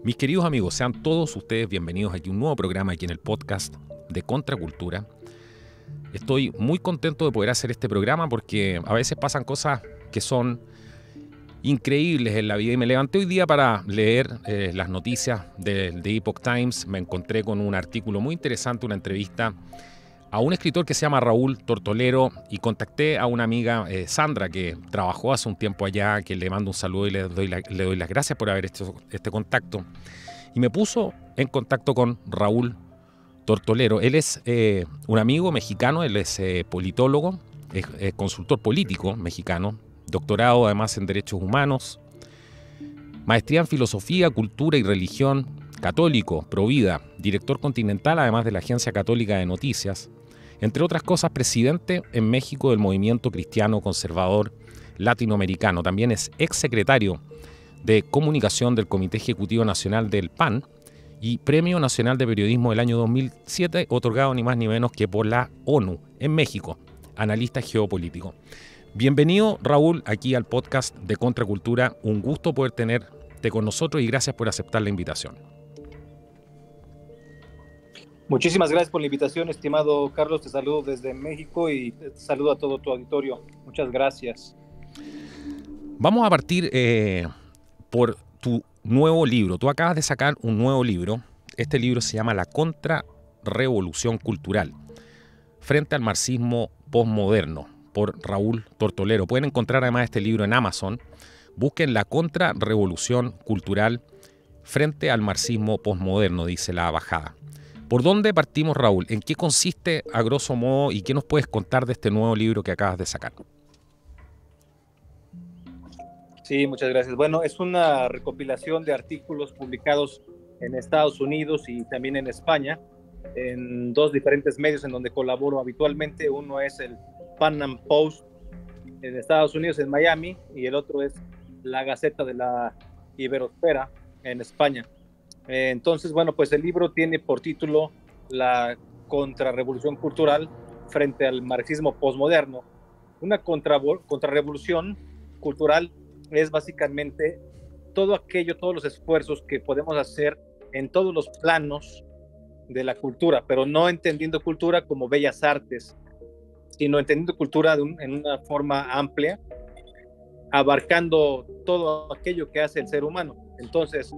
Mis queridos amigos, sean todos ustedes bienvenidos aquí a un nuevo programa aquí en el podcast de Contracultura. Estoy muy contento de poder hacer este programa porque a veces pasan cosas que son increíbles en la vida y me levanté hoy día para leer las noticias de Epoch Times. Me encontré con un artículo muy interesante, una entrevista a un escritor que se llama Raúl Tortolero y contacté a una amiga, Sandra, que trabajó hace un tiempo allá, que le mando un saludo y le doy las gracias por haber hecho este contacto. Y me puso en contacto con Raúl Tortolero. Él es un amigo mexicano, él es politólogo, es consultor político mexicano, doctorado además en Derechos Humanos, maestría en Filosofía, Cultura y Religión, católico, provida, director continental además de la Agencia Católica de Noticias, entre otras cosas presidente en México del Movimiento Cristiano Conservador Latinoamericano. También es exsecretario de Comunicación del Comité Ejecutivo Nacional del PAN y Premio Nacional de Periodismo del año 2007, otorgado ni más ni menos que por la ONU en México, analista geopolítico. Bienvenido, Raúl, aquí al podcast de Contracultura. Un gusto poder tenerte con nosotros y gracias por aceptar la invitación. Muchísimas gracias por la invitación, estimado Carlos. Te saludo desde México y te saludo a todo tu auditorio. Muchas gracias. Vamos a partir por tu nuevo libro. Tú acabas de sacar un nuevo libro. Este libro se llama La Contrarrevolución Cultural frente al marxismo posmoderno, por Raúl Tortolero. Pueden encontrar además este libro en Amazon. Busquen La Contrarrevolución Cultural frente al marxismo posmoderno, dice la bajada. ¿Por dónde partimos, Raúl? ¿En qué consiste a grosso modo y qué nos puedes contar de este nuevo libro que acabas de sacar? Sí, muchas gracias. Bueno, es una recopilación de artículos publicados en Estados Unidos y también en España, en dos diferentes medios en donde colaboro habitualmente. Uno es el Pan Am Post en Estados Unidos, en Miami, y el otro es la Gaceta de la Iberosfera en España. Entonces, bueno, pues el libro tiene por título La Contrarrevolución Cultural frente al marxismo posmoderno. Una contrarrevolución cultural es básicamente todos los esfuerzos que podemos hacer en todos los planos de la cultura, pero no entendiendo cultura como bellas artes, sino entendiendo cultura en una forma amplia, abarcando todo aquello que hace el ser humano. Entonces,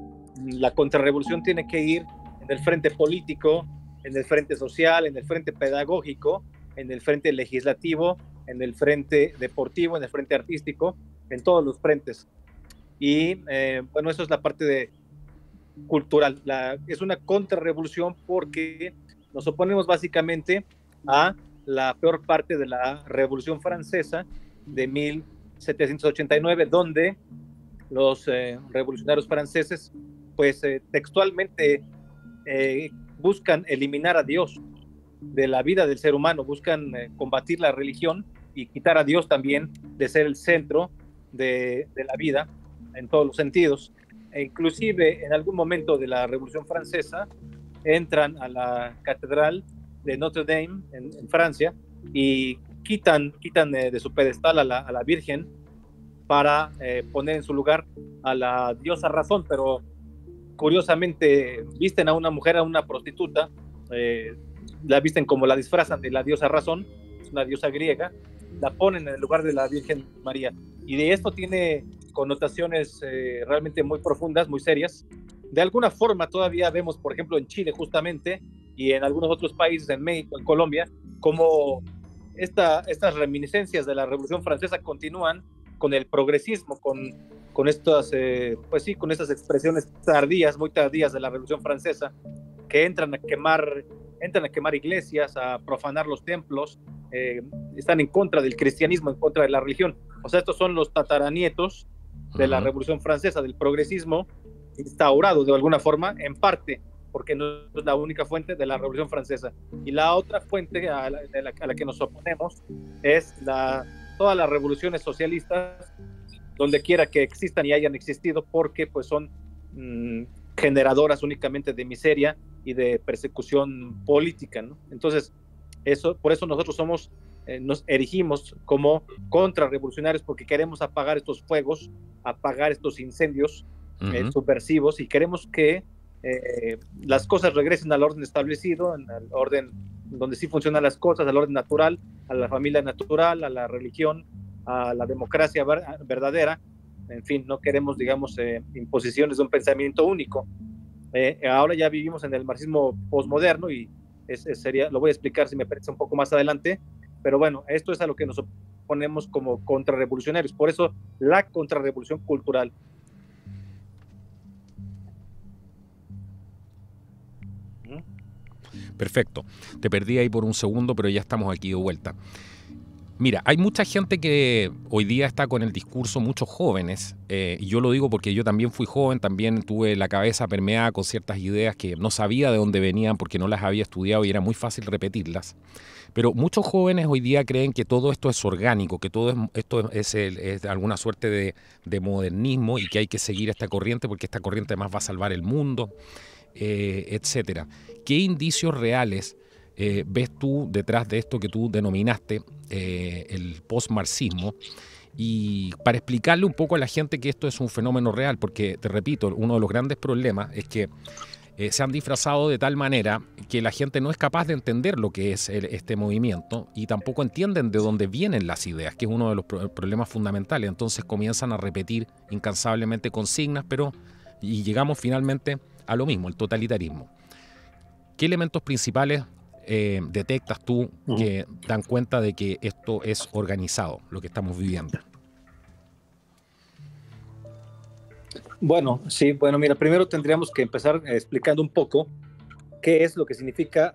la contrarrevolución tiene que ir en el frente político, en el frente social, en el frente pedagógico, en el frente legislativo, en el frente deportivo, en el frente artístico, en todos los frentes. Y bueno, eso es la parte de cultural. Es una contrarrevolución porque nos oponemos básicamente a la peor parte de la Revolución Francesa de 1789, donde los revolucionarios franceses pues textualmente buscan eliminar a Dios de la vida del ser humano, buscan combatir la religión y quitar a Dios también de ser el centro de la vida en todos los sentidos. E inclusive en algún momento de la Revolución Francesa entran a la catedral de Notre Dame en Francia y quitan de su pedestal a la Virgen para poner en su lugar a la diosa Razón, pero curiosamente visten a una mujer, a una prostituta, la visten como la disfrazan de la diosa Razón, es una diosa griega, la ponen en el lugar de la Virgen María. Y de esto tiene connotaciones realmente muy profundas, muy serias. De alguna forma todavía vemos, por ejemplo, en Chile justamente, y en algunos otros países, en México, en Colombia, como estas reminiscencias de la Revolución Francesa continúan con el progresismo, con estas, pues sí, con estas expresiones tardías, muy tardías de la Revolución Francesa, que entran a quemar iglesias, a profanar los templos, están en contra del cristianismo, en contra de la religión. O sea, estos son los tataranietos de la Revolución Francesa, del progresismo instaurado de alguna forma, en parte, porque no es la única fuente de la Revolución Francesa. Y la otra fuente a la que nos oponemos es todas las revoluciones socialistas, donde quiera que existan y hayan existido, porque pues son generadoras únicamente de miseria y de persecución política, ¿no? Entonces, por eso nosotros nos erigimos como contrarrevolucionarios, porque queremos apagar estos fuegos, apagar estos incendios subversivos, y queremos que las cosas regresen al orden establecido, al orden donde sí funcionan las cosas, al orden natural, a la familia natural, a la religión, a la democracia verdadera. En fin, no queremos, digamos, imposiciones de un pensamiento único. Ahora ya vivimos en el marxismo posmoderno, y lo voy a explicar, si me parece, un poco más adelante, pero bueno, esto es a lo que nos oponemos como contrarrevolucionarios, por eso la contrarrevolución cultural. Perfecto. Te perdí ahí por un segundo, pero ya estamos aquí de vuelta. Mira, hay mucha gente que hoy día está con el discurso, muchos jóvenes, y yo lo digo porque yo también fui joven, también tuve la cabeza permeada con ciertas ideas que no sabía de dónde venían porque no las había estudiado y era muy fácil repetirlas. Pero muchos jóvenes hoy día creen que todo esto es orgánico, que todo esto es alguna suerte de modernismo y que hay que seguir esta corriente porque esta corriente además va a salvar el mundo, etcétera. ¿Qué indicios reales ves tú detrás de esto que tú denominaste el postmarxismo? Y para explicarle un poco a la gente que esto es un fenómeno real, porque te repito, uno de los grandes problemas es que se han disfrazado de tal manera que la gente no es capaz de entender lo que es este movimiento y tampoco entienden de dónde vienen las ideas, que es uno de los problemas fundamentales. Entonces comienzan a repetir incansablemente consignas, y llegamos finalmente a lo mismo, el totalitarismo. ¿Qué elementos principales detectas tú que dan cuenta de que esto es organizado, lo que estamos viviendo? Bueno, sí, mira, primero tendríamos que empezar explicando un poco qué es lo que significa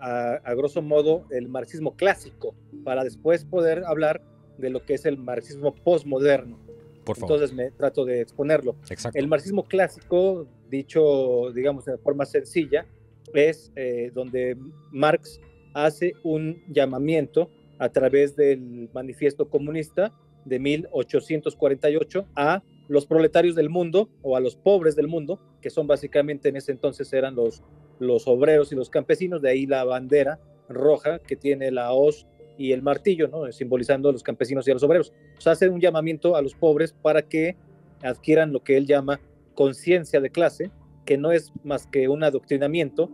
a grosso modo el marxismo clásico, para después poder hablar de lo que es el marxismo postmoderno. Por favor. Entonces me trato de exponerlo. Exacto. El marxismo clásico, dicho, digamos, de forma sencilla, es donde Marx hace un llamamiento a través del Manifiesto Comunista de 1848 a los proletarios del mundo, o a los pobres del mundo, que son básicamente en ese entonces eran los obreros y los campesinos, de ahí la bandera roja que tiene la hoz y el martillo, ¿no?, simbolizando a los campesinos y a los obreros. O sea, hace un llamamiento a los pobres para que adquieran lo que él llama conciencia de clase, que no es más que un adoctrinamiento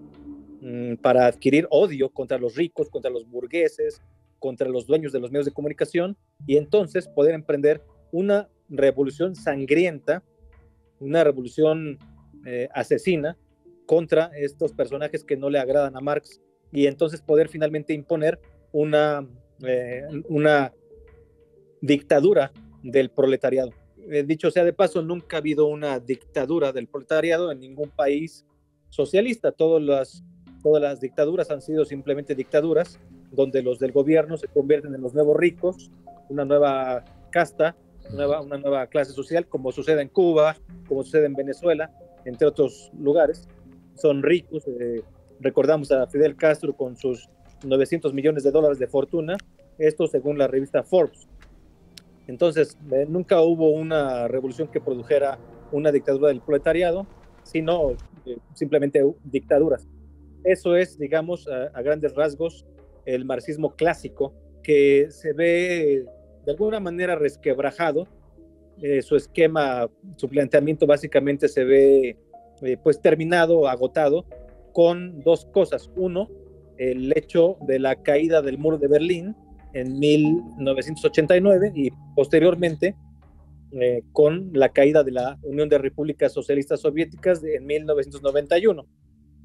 para adquirir odio contra los ricos, contra los burgueses, contra los dueños de los medios de comunicación, y entonces poder emprender una revolución sangrienta, una revolución asesina contra estos personajes que no le agradan a Marx, y entonces poder finalmente imponer una dictadura del proletariado. Dicho sea de paso, nunca ha habido una dictadura del proletariado en ningún país socialista. Todas las dictaduras han sido simplemente dictaduras donde los del gobierno se convierten en los nuevos ricos, una nueva casta, una nueva clase social, como sucede en Cuba, como sucede en Venezuela, entre otros lugares. Son ricos, recordamos a Fidel Castro con sus $900 millones de fortuna, esto según la revista Forbes. Entonces, nunca hubo una revolución que produjera una dictadura del proletariado, sino simplemente dictaduras. Eso es, digamos, a grandes rasgos, el marxismo clásico, que se ve de alguna manera resquebrajado. Su esquema, su planteamiento básicamente se ve pues terminado, agotado, con dos cosas. Uno, el hecho de la caída del muro de Berlín en 1989 y posteriormente con la caída de la Unión de Repúblicas Socialistas Soviéticas en 1991,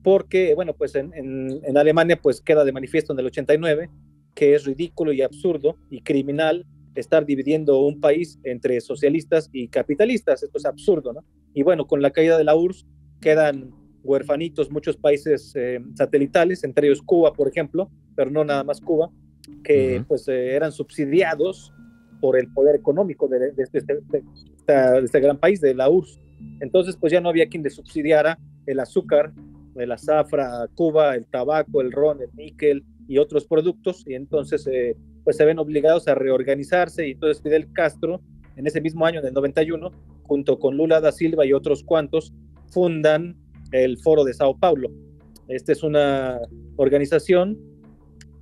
porque bueno, pues en Alemania pues queda de manifiesto en el 89 que es ridículo y absurdo y criminal estar dividiendo un país entre socialistas y capitalistas. Esto es absurdo, ¿no? Y bueno, con la caída de la URSS quedan huerfanitos muchos países satelitales, entre ellos Cuba, por ejemplo, pero no nada más Cuba, que pues eran subsidiados por el poder económico de este gran país, de la URSS. Entonces pues ya no había quien le subsidiara el azúcar, el azafra, Cuba, el tabaco, el ron, el níquel y otros productos, y entonces pues se ven obligados a reorganizarse, y entonces Fidel Castro en ese mismo año, en el 91, junto con Lula da Silva y otros cuantos, fundan el Foro de Sao Paulo. Esta es una organización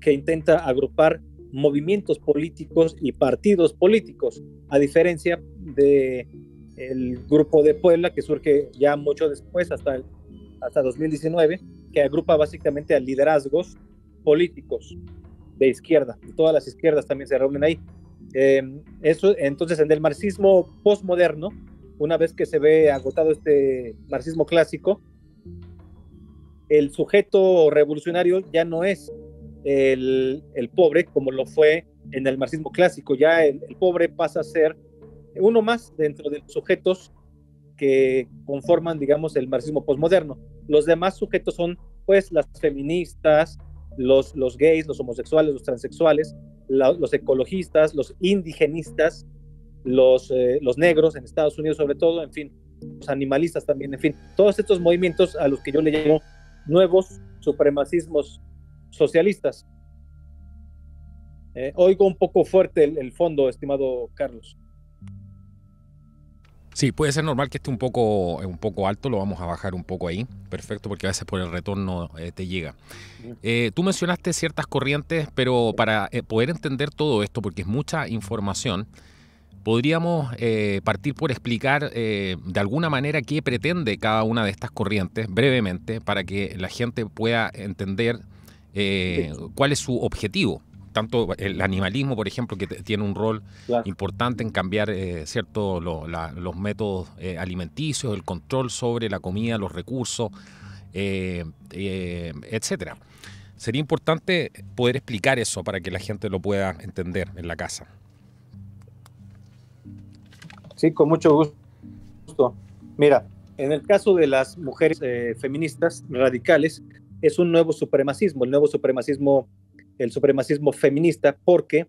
que intenta agrupar movimientos políticos y partidos políticos, a diferencia de el grupo de Puebla, que surge ya mucho después, hasta 2019, que agrupa básicamente a liderazgos políticos de izquierda, y todas las izquierdas también se reúnen ahí. Entonces, en el marxismo postmoderno, una vez que se ve agotado este marxismo clásico, el sujeto revolucionario ya no es el pobre como lo fue en el marxismo clásico. Ya el pobre pasa a ser uno más dentro de los sujetos que conforman, digamos, el marxismo postmoderno. Los demás sujetos son, pues, las feministas, los gays, los homosexuales, los transexuales, los ecologistas, los indigenistas, los negros en Estados Unidos sobre todo, en fin, los animalistas también, en fin, todos estos movimientos a los que yo le llamo nuevos supremacismos socialistas. Oigo un poco fuerte el fondo, estimado Carlos. Sí, puede ser normal que esté un poco alto, lo vamos a bajar un poco ahí, perfecto, porque a veces por el retorno te llega. Tú mencionaste ciertas corrientes, pero para poder entender todo esto, porque es mucha información, podríamos partir por explicar de alguna manera qué pretende cada una de estas corrientes, brevemente, para que la gente pueda entender cuál es su objetivo. Tanto el animalismo, por ejemplo, que tiene un rol importante en cambiar los métodos alimenticios, el control sobre la comida, los recursos, etcétera. Sería importante poder explicar eso para que la gente lo pueda entender en la casa. Sí, con mucho gusto. Mira, en el caso de las mujeres feministas radicales, es un nuevo supremacismo, el supremacismo feminista, porque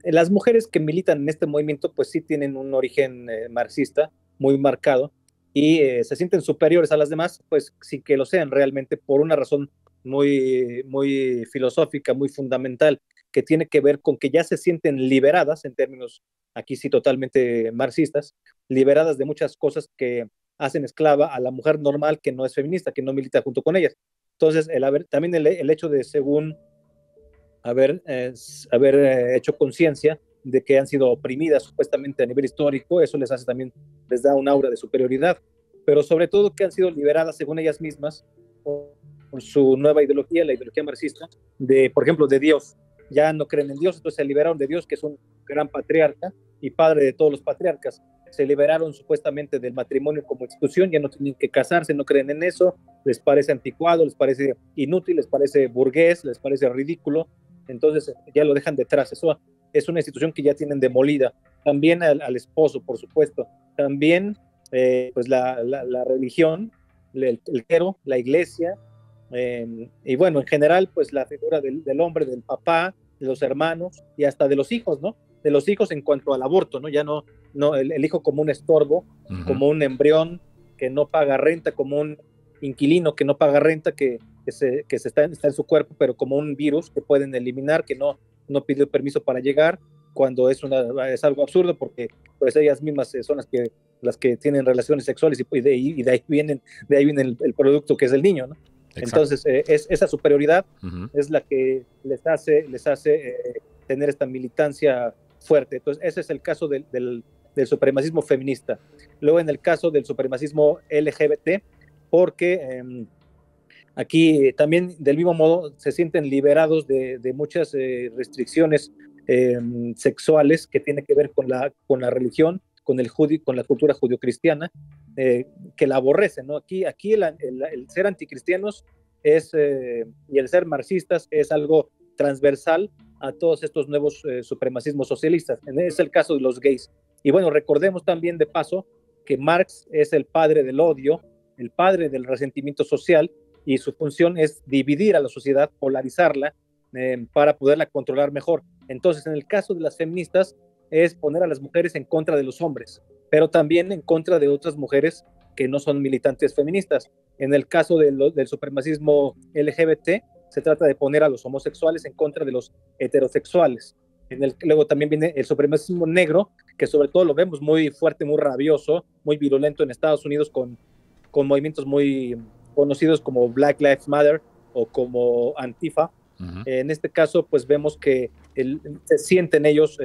las mujeres que militan en este movimiento pues sí tienen un origen marxista muy marcado y se sienten superiores a las demás, pues sin que lo sean realmente, por una razón muy, muy filosófica, muy fundamental, que tiene que ver con que ya se sienten liberadas, en términos aquí sí totalmente marxistas, liberadas de muchas cosas que hacen esclava a la mujer normal que no es feminista, que no milita junto con ellas. Entonces, también el hecho de, según haber hecho conciencia de que han sido oprimidas supuestamente a nivel histórico, eso les da un aura de superioridad, pero sobre todo que han sido liberadas, según ellas mismas, con su nueva ideología, la ideología marxista, por ejemplo, de Dios. Ya no creen en Dios, entonces se liberaron de Dios, que es un gran patriarca y padre de todos los patriarcas. Se liberaron supuestamente del matrimonio como institución, ya no tienen que casarse, no creen en eso, les parece anticuado, les parece inútil, les parece burgués, les parece ridículo, entonces ya lo dejan detrás. Eso es una institución que ya tienen demolida. También al esposo, por supuesto. También pues la religión, el clero, la iglesia, y bueno, en general, pues la figura del hombre, del papá, de los hermanos y hasta de los hijos, ¿no? De los hijos en cuanto al aborto, ¿no? Ya no el hijo como un estorbo, como un embrión que no paga renta, como un inquilino que no paga renta, que está en su cuerpo, pero como un virus que pueden eliminar, que no pidió permiso para llegar, cuando es algo absurdo, porque pues ellas mismas son las que tienen relaciones sexuales y de ahí viene el producto que es el niño, ¿no? Exacto. Entonces, esa superioridad es la que les hace tener esta militancia fuerte. Entonces, ese es el caso del supremacismo feminista. Luego, en el caso del supremacismo LGBT, porque aquí también, del mismo modo, se sienten liberados de muchas restricciones sexuales que tienen que ver con la religión, con la cultura judio-cristiana, que la aborrecen, ¿no? Aquí el ser anticristianos y el ser marxistas es algo transversal a todos estos nuevos supremacismos socialistas. Es el caso de los gays. Y bueno, recordemos también de paso que Marx es el padre del odio, el padre del resentimiento social, y su función es dividir a la sociedad, polarizarla, para poderla controlar mejor. Entonces, en el caso de las feministas, es poner a las mujeres en contra de los hombres, pero también en contra de otras mujeres que no son militantes feministas. En el caso del supremacismo LGBT, se trata de poner a los homosexuales en contra de los heterosexuales. Luego también viene el supremacismo negro, que sobre todo lo vemos muy fuerte, muy rabioso, muy virulento en Estados Unidos, con movimientos muy conocidos como Black Lives Matter o como Antifa. En este caso, pues vemos que se sienten ellos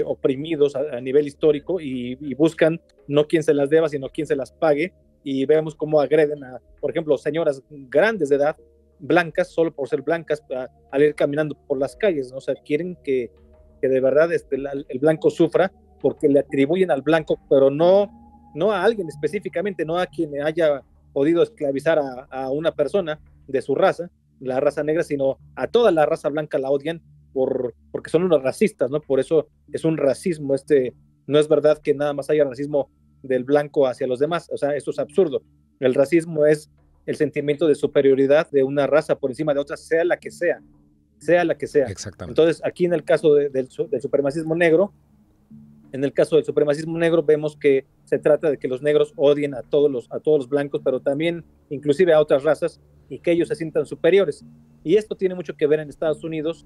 oprimidos a nivel histórico y buscan no quién se las deba, sino quién se las pague, y vemos cómo agreden a, por ejemplo, señoras grandes de edad, blancas, solo por ser blancas, al ir caminando por las calles, ¿no? O sea, quieren que de verdad el blanco sufra porque le atribuyen al blanco, pero no a alguien específicamente, no a quien haya podido esclavizar a una persona de su raza, la raza negra, sino a toda la raza blanca la odian porque son unos racistas, ¿no? Por eso es un racismo, no es verdad que nada más haya racismo del blanco hacia los demás, o sea, eso es absurdo. El racismo es el sentimiento de superioridad de una raza por encima de otra, sea la que sea, sea la que sea. Exactamente. Entonces, aquí en el caso del supremacismo negro, en el caso del supremacismo negro vemos que se trata de que los negros odien a todos los blancos, pero también inclusive a otras razas, y que ellos se sientan superiores. Y esto tiene mucho que ver en Estados Unidos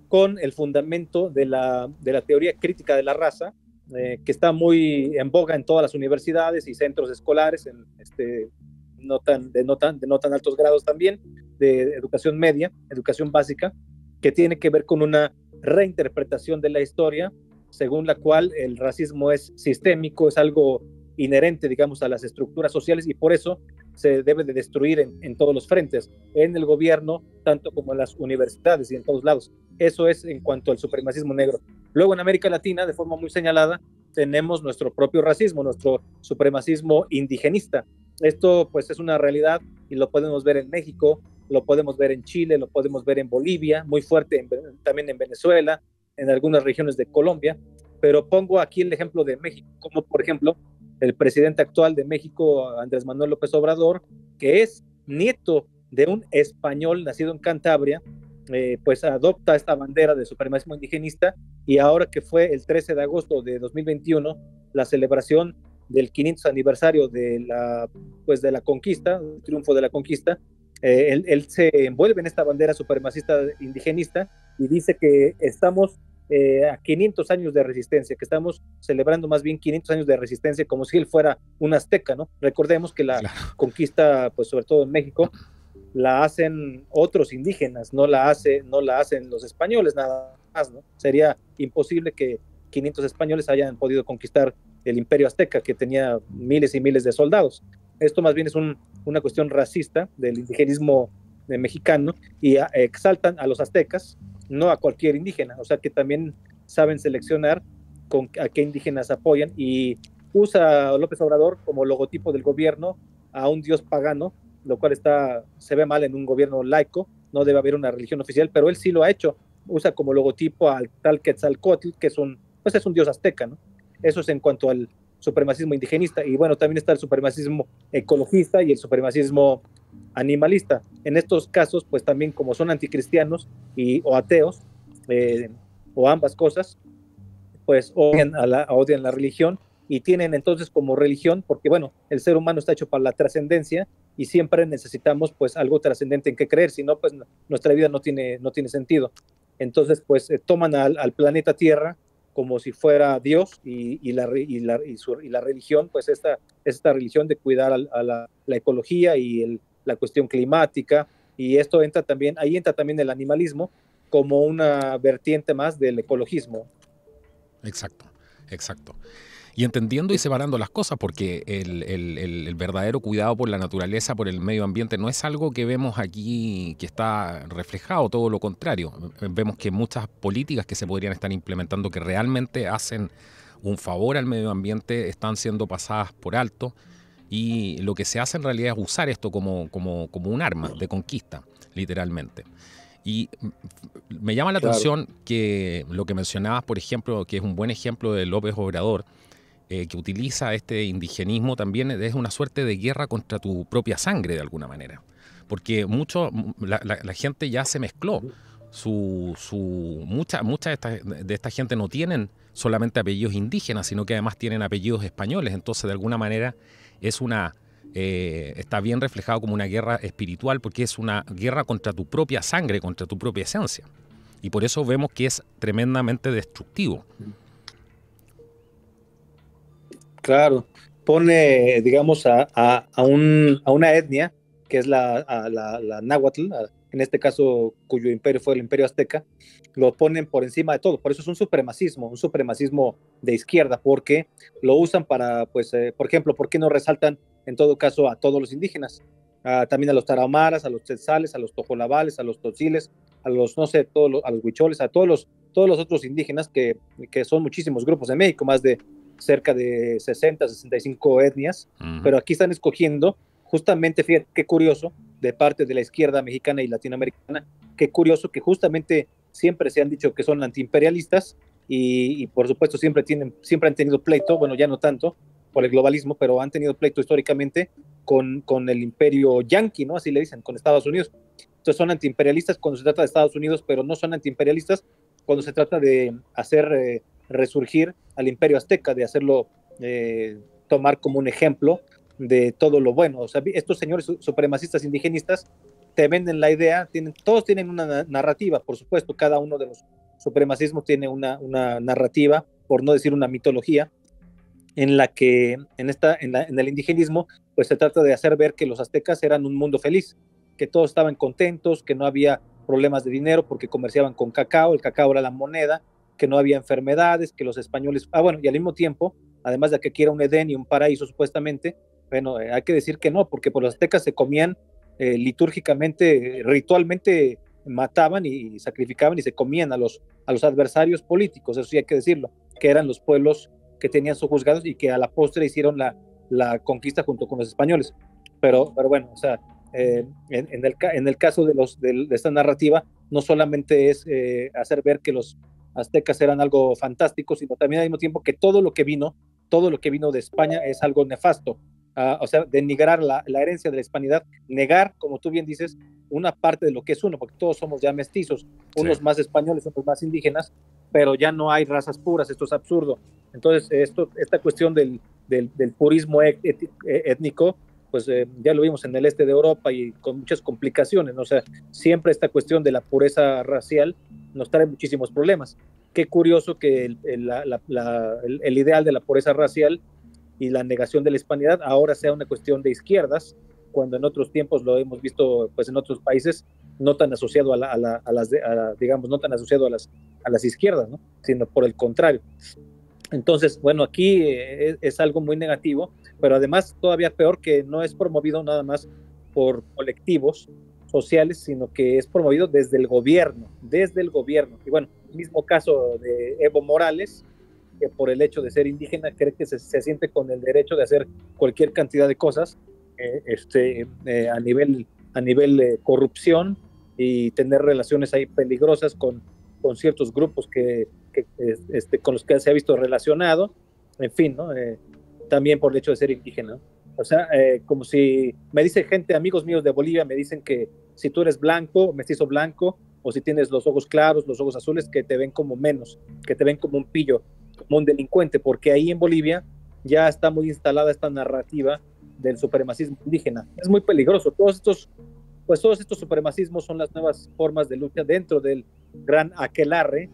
con el fundamento de la teoría crítica de la raza, que está muy en boga en todas las universidades y centros escolares, de no tan altos grados también, de educación media, educación básica, que tiene que ver con una reinterpretación de la historia, según la cual el racismo es sistémico, es algo inherente, digamos, a las estructuras sociales, y por eso se debe de destruir en todos los frentes, en el gobierno, tanto como en las universidades y en todos lados. Eso es en cuanto al supremacismo negro. Luego en América Latina, de forma muy señalada, tenemos nuestro propio racismo, nuestro supremacismo indigenista. Esto pues es una realidad y lo podemos ver en México, lo podemos ver en Chile, lo podemos ver en Bolivia, muy fuerte también en Venezuela, en algunas regiones de Colombia, pero pongo aquí el ejemplo de México, como por ejemplo el presidente actual de México, Andrés Manuel López Obrador, que es nieto de un español nacido en Cantabria, pues adopta esta bandera de supremacismo indigenista, y ahora que fue el 13 de agosto de 2021, la celebración del 500 aniversario de la conquista, el triunfo de la conquista, él se envuelve en esta bandera supremacista indigenista y dice que estamos a 500 años de resistencia, que estamos celebrando más bien 500 años de resistencia como si él fuera un azteca, ¿no? Recordemos que la conquista, pues sobre todo en México, la hacen otros indígenas, no la hacen los españoles nada más, ¿no? Sería imposible que 500 españoles hayan podido conquistar el imperio azteca, que tenía miles y miles de soldados. Esto más bien es una cuestión racista del indigenismo mexicano, y exaltan a los aztecas, no a cualquier indígena, o sea que también saben seleccionar a qué indígenas apoyan, y usa López Obrador como logotipo del gobierno a un dios pagano, lo cual se ve mal en un gobierno laico, no debe haber una religión oficial, pero él sí lo ha hecho, usa como logotipo al tal Quetzalcóatl, que es un dios azteca, ¿no? Eso es en cuanto al supremacismo indigenista. Y bueno, también está el supremacismo ecologista y el supremacismo animalista. En estos casos, pues también como son anticristianos o ateos, o ambas cosas, pues odian la religión, y tienen entonces como religión, porque bueno, el ser humano está hecho para la trascendencia y siempre necesitamos pues algo trascendente en que creer, si no pues nuestra vida no tiene sentido. Entonces pues toman al planeta Tierra como si fuera Dios, y la religión pues esta religión de cuidar a la ecología y la cuestión climática, y esto ahí entra también el animalismo como una vertiente más del ecologismo. Exacto, exacto. Y entendiendo y separando las cosas, porque el verdadero cuidado por la naturaleza, por el medio ambiente, no es algo que vemos aquí que está reflejado, todo lo contrario. Vemos que muchas políticas que se podrían estar implementando que realmente hacen un favor al medio ambiente están siendo pasadas por alto, y lo que se hace en realidad es usar esto como un arma de conquista, literalmente. Y me llama la atención que lo que mencionabas, por ejemplo, que es un buen ejemplo de López Obrador, que utiliza este indigenismo también, es una suerte de guerra contra tu propia sangre de alguna manera, porque la gente ya se mezcló, mucha de esta gente no tienen solamente apellidos indígenas, sino que además tienen apellidos españoles, entonces de alguna manera está bien reflejado como una guerra espiritual, porque es una guerra contra tu propia sangre, contra tu propia esencia, y por eso vemos que es tremendamente destructivo. Claro, pone, digamos, a una etnia que es la náhuatl, en este caso cuyo imperio fue el imperio azteca, lo ponen por encima de todo. Por eso es un supremacismo de izquierda, porque lo usan para, pues, por ejemplo, ¿por qué no resaltan en todo caso a todos los indígenas? También a los tarahumaras, a los tzetzales, a los tojolabales, a los totziles, a los, no sé, a los huicholes, a todos los otros indígenas que son muchísimos grupos en México, más de cerca de 60, 65 etnias, pero aquí están escogiendo justamente, fíjate qué curioso, de parte de la izquierda mexicana y latinoamericana, qué curioso que justamente siempre se han dicho que son antiimperialistas y por supuesto siempre han tenido pleito, bueno, ya no tanto por el globalismo, pero han tenido pleito históricamente con el imperio yanqui, ¿no? Así le dicen, con Estados Unidos. Entonces son antiimperialistas cuando se trata de Estados Unidos, pero no son antiimperialistas cuando se trata de hacer resurgir al imperio azteca, de hacerlo tomar como un ejemplo de todo lo bueno. O sea, estos señores supremacistas indigenistas te venden la idea, todos tienen una narrativa, por supuesto, cada uno de los supremacismos tiene una narrativa, por no decir una mitología, en la que en el indigenismo pues se trata de hacer ver que los aztecas eran un mundo feliz, que todos estaban contentos, que no había problemas de dinero porque comerciaban con cacao, el cacao era la moneda, que no había enfermedades, que los españoles, bueno, y al mismo tiempo, además de que aquí era un Edén y un paraíso supuestamente, bueno, hay que decir que no, porque por los aztecas se comían litúrgicamente, ritualmente mataban y sacrificaban y se comían a los adversarios políticos, eso sí hay que decirlo, que eran los pueblos que tenían sojuzgados y que a la postre hicieron la conquista junto con los españoles. Pero bueno, o sea, en el caso de esta narrativa, no solamente es hacer ver que los aztecas eran algo fantástico, sino también al mismo tiempo que todo lo que vino de España es algo nefasto. O sea, denigrar la herencia de la hispanidad, negar, como tú bien dices, una parte de lo que es uno, porque todos somos ya mestizos, unos más españoles, otros más indígenas, pero ya no hay razas puras, esto es absurdo. Entonces, esta cuestión del purismo étnico, pues ya lo vimos en el este de Europa y con muchas complicaciones, ¿no? O sea, siempre esta cuestión de la pureza racial nos trae muchísimos problemas. Qué curioso que el ideal de la pureza racial y la negación de la hispanidad ahora sea una cuestión de izquierdas, cuando en otros tiempos lo hemos visto pues en otros países no tan asociado digamos, no tan asociado a las izquierdas, ¿no? Sino por el contrario. Entonces, bueno, aquí es algo muy negativo, pero además todavía peor, que no es promovido nada más por colectivos sociales, sino que es promovido desde el gobierno. Y bueno, el mismo caso de Evo Morales, que por el hecho de ser indígena cree que se siente con el derecho de hacer cualquier cantidad de cosas a nivel corrupción y tener relaciones ahí peligrosas con ciertos grupos con los que se ha visto relacionado, en fin, ¿no? También por el hecho de ser indígena. O sea, como si me dice gente, amigos míos de Bolivia, me dicen que si tú eres blanco, mestizo blanco, o si tienes los ojos claros, los ojos azules, que te ven como menos, que te ven como un pillo, como un delincuente, porque ahí en Bolivia ya está muy instalada esta narrativa del supremacismo indígena. Es muy peligroso. Todos estos supremacismos son las nuevas formas de lucha dentro del gran aquelarre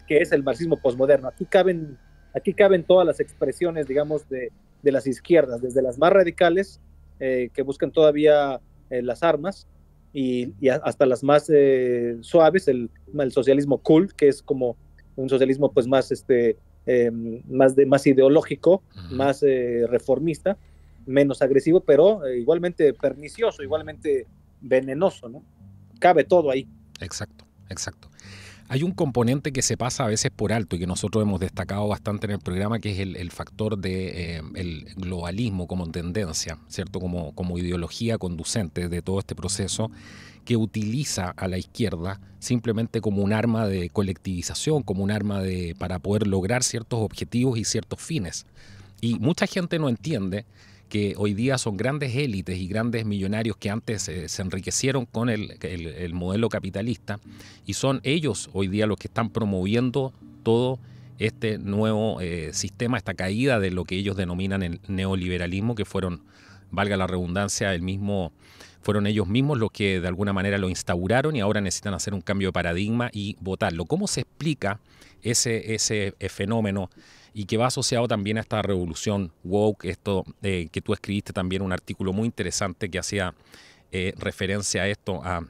que es el marxismo posmoderno. Aquí caben todas las expresiones, digamos, de las izquierdas, desde las más radicales, que buscan todavía las armas, y hasta las más suaves, el socialismo cool, que es como un socialismo pues más ideológico, más reformista, menos agresivo, pero igualmente pernicioso, igualmente venenoso, ¿no? Cabe todo ahí. Exacto. Hay un componente que se pasa a veces por alto y que nosotros hemos destacado bastante en el programa, que es el factor de el globalismo como tendencia, ¿cierto? Como ideología conducente de todo este proceso, que utiliza a la izquierda simplemente como un arma de colectivización, como un arma para poder lograr ciertos objetivos y ciertos fines. Y mucha gente no entiende que hoy día son grandes élites y grandes millonarios que antes se enriquecieron con el modelo capitalista, y son ellos hoy día los que están promoviendo todo este nuevo sistema, esta caída de lo que ellos denominan el neoliberalismo, que fueron, valga la redundancia, fueron ellos mismos los que de alguna manera lo instauraron y ahora necesitan hacer un cambio de paradigma y votarlo. ¿Cómo se explica ese fenómeno y que va asociado también a esta revolución woke, esto que tú escribiste también un artículo muy interesante que hacía referencia a esto, a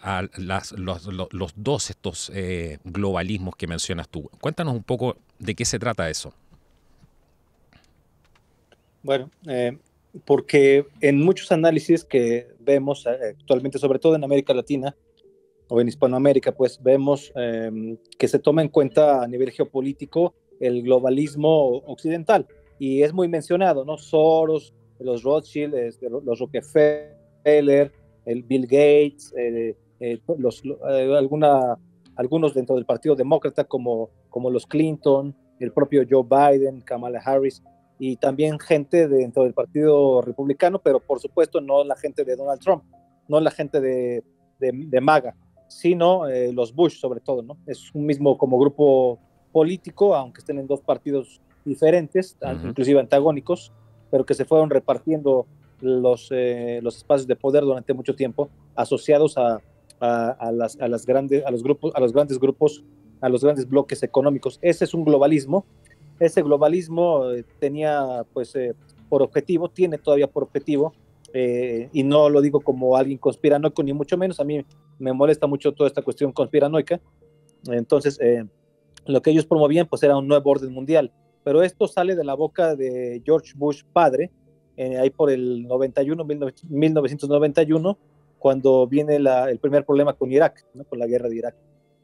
a los dos estos globalismos que mencionas tú. Cuéntanos un poco de qué se trata eso. Bueno, porque en muchos análisis que vemos actualmente, sobre todo en América Latina o en Hispanoamérica, pues vemos que se toma en cuenta a nivel geopolítico el globalismo occidental, y es muy mencionado, ¿no? Soros, los Rothschild, los Rockefeller, el Bill Gates, algunos dentro del Partido Demócrata como los Clinton, el propio Joe Biden, Kamala Harris, y también gente dentro del Partido Republicano, pero por supuesto no la gente de Donald Trump, no la gente de MAGA, sino los Bush sobre todo, ¿no? Es un mismo como grupo político, aunque estén en dos partidos diferentes, inclusive antagónicos, pero que se fueron repartiendo los espacios de poder durante mucho tiempo, asociados a los grandes grupos, a los grandes bloques económicos. Ese es un globalismo. Ese globalismo tenía, pues, por objetivo, tiene todavía por objetivo, y no lo digo como alguien conspiranoico, ni mucho menos. A mí me molesta mucho toda esta cuestión conspiranoica. Entonces, lo que ellos promovían, pues, era un nuevo orden mundial. Pero esto sale de la boca de George Bush padre, ahí por el 1991, cuando viene el primer problema con Irak, ¿no? Con la guerra de Irak.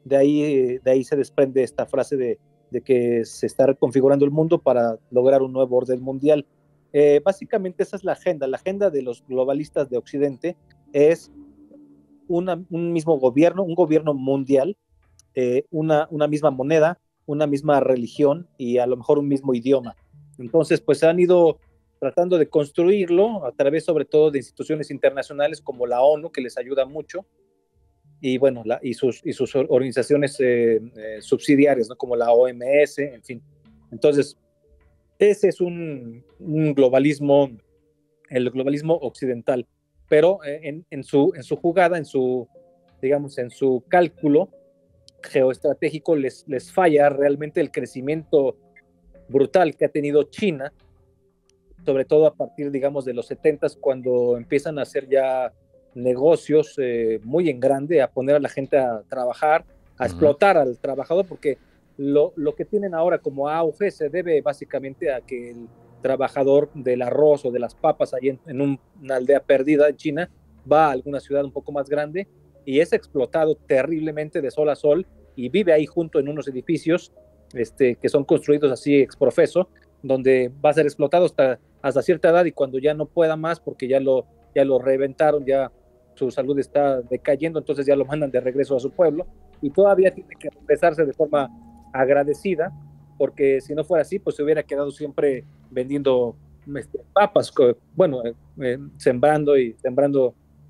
De ahí se desprende esta frase de que se está reconfigurando el mundo para lograr un nuevo orden mundial. Básicamente esa es la agenda de los globalistas de Occidente, es un mismo gobierno, un gobierno mundial, una misma moneda, una misma religión y a lo mejor un mismo idioma. Entonces, pues han ido tratando de construirlo a través sobre todo de instituciones internacionales como la ONU, que les ayuda mucho, y bueno, y sus organizaciones subsidiarias, ¿no? Como la OMS, en fin. Entonces, ese es un globalismo, el globalismo occidental, pero en su jugada, digamos, en su cálculo geoestratégico les falla realmente el crecimiento brutal que ha tenido China, sobre todo a partir, digamos, de los 70s, cuando empiezan a hacer ya negocios muy en grande, a poner a la gente a trabajar, a explotar al trabajador, porque lo que tienen ahora como auge se debe básicamente a que el trabajador del arroz o de las papas ahí en una aldea perdida en China va a alguna ciudad un poco más grande y es explotado terriblemente de sol a sol y vive ahí junto en unos edificios que son construidos así ex profeso, donde va a ser explotado hasta cierta edad, y cuando ya no pueda más porque ya lo reventaron, ya su salud está decayendo, entonces ya lo mandan de regreso a su pueblo y todavía tiene que regresarse de forma agradecida, porque si no fuera así, pues se hubiera quedado siempre vendiendo papas, bueno, sembrando y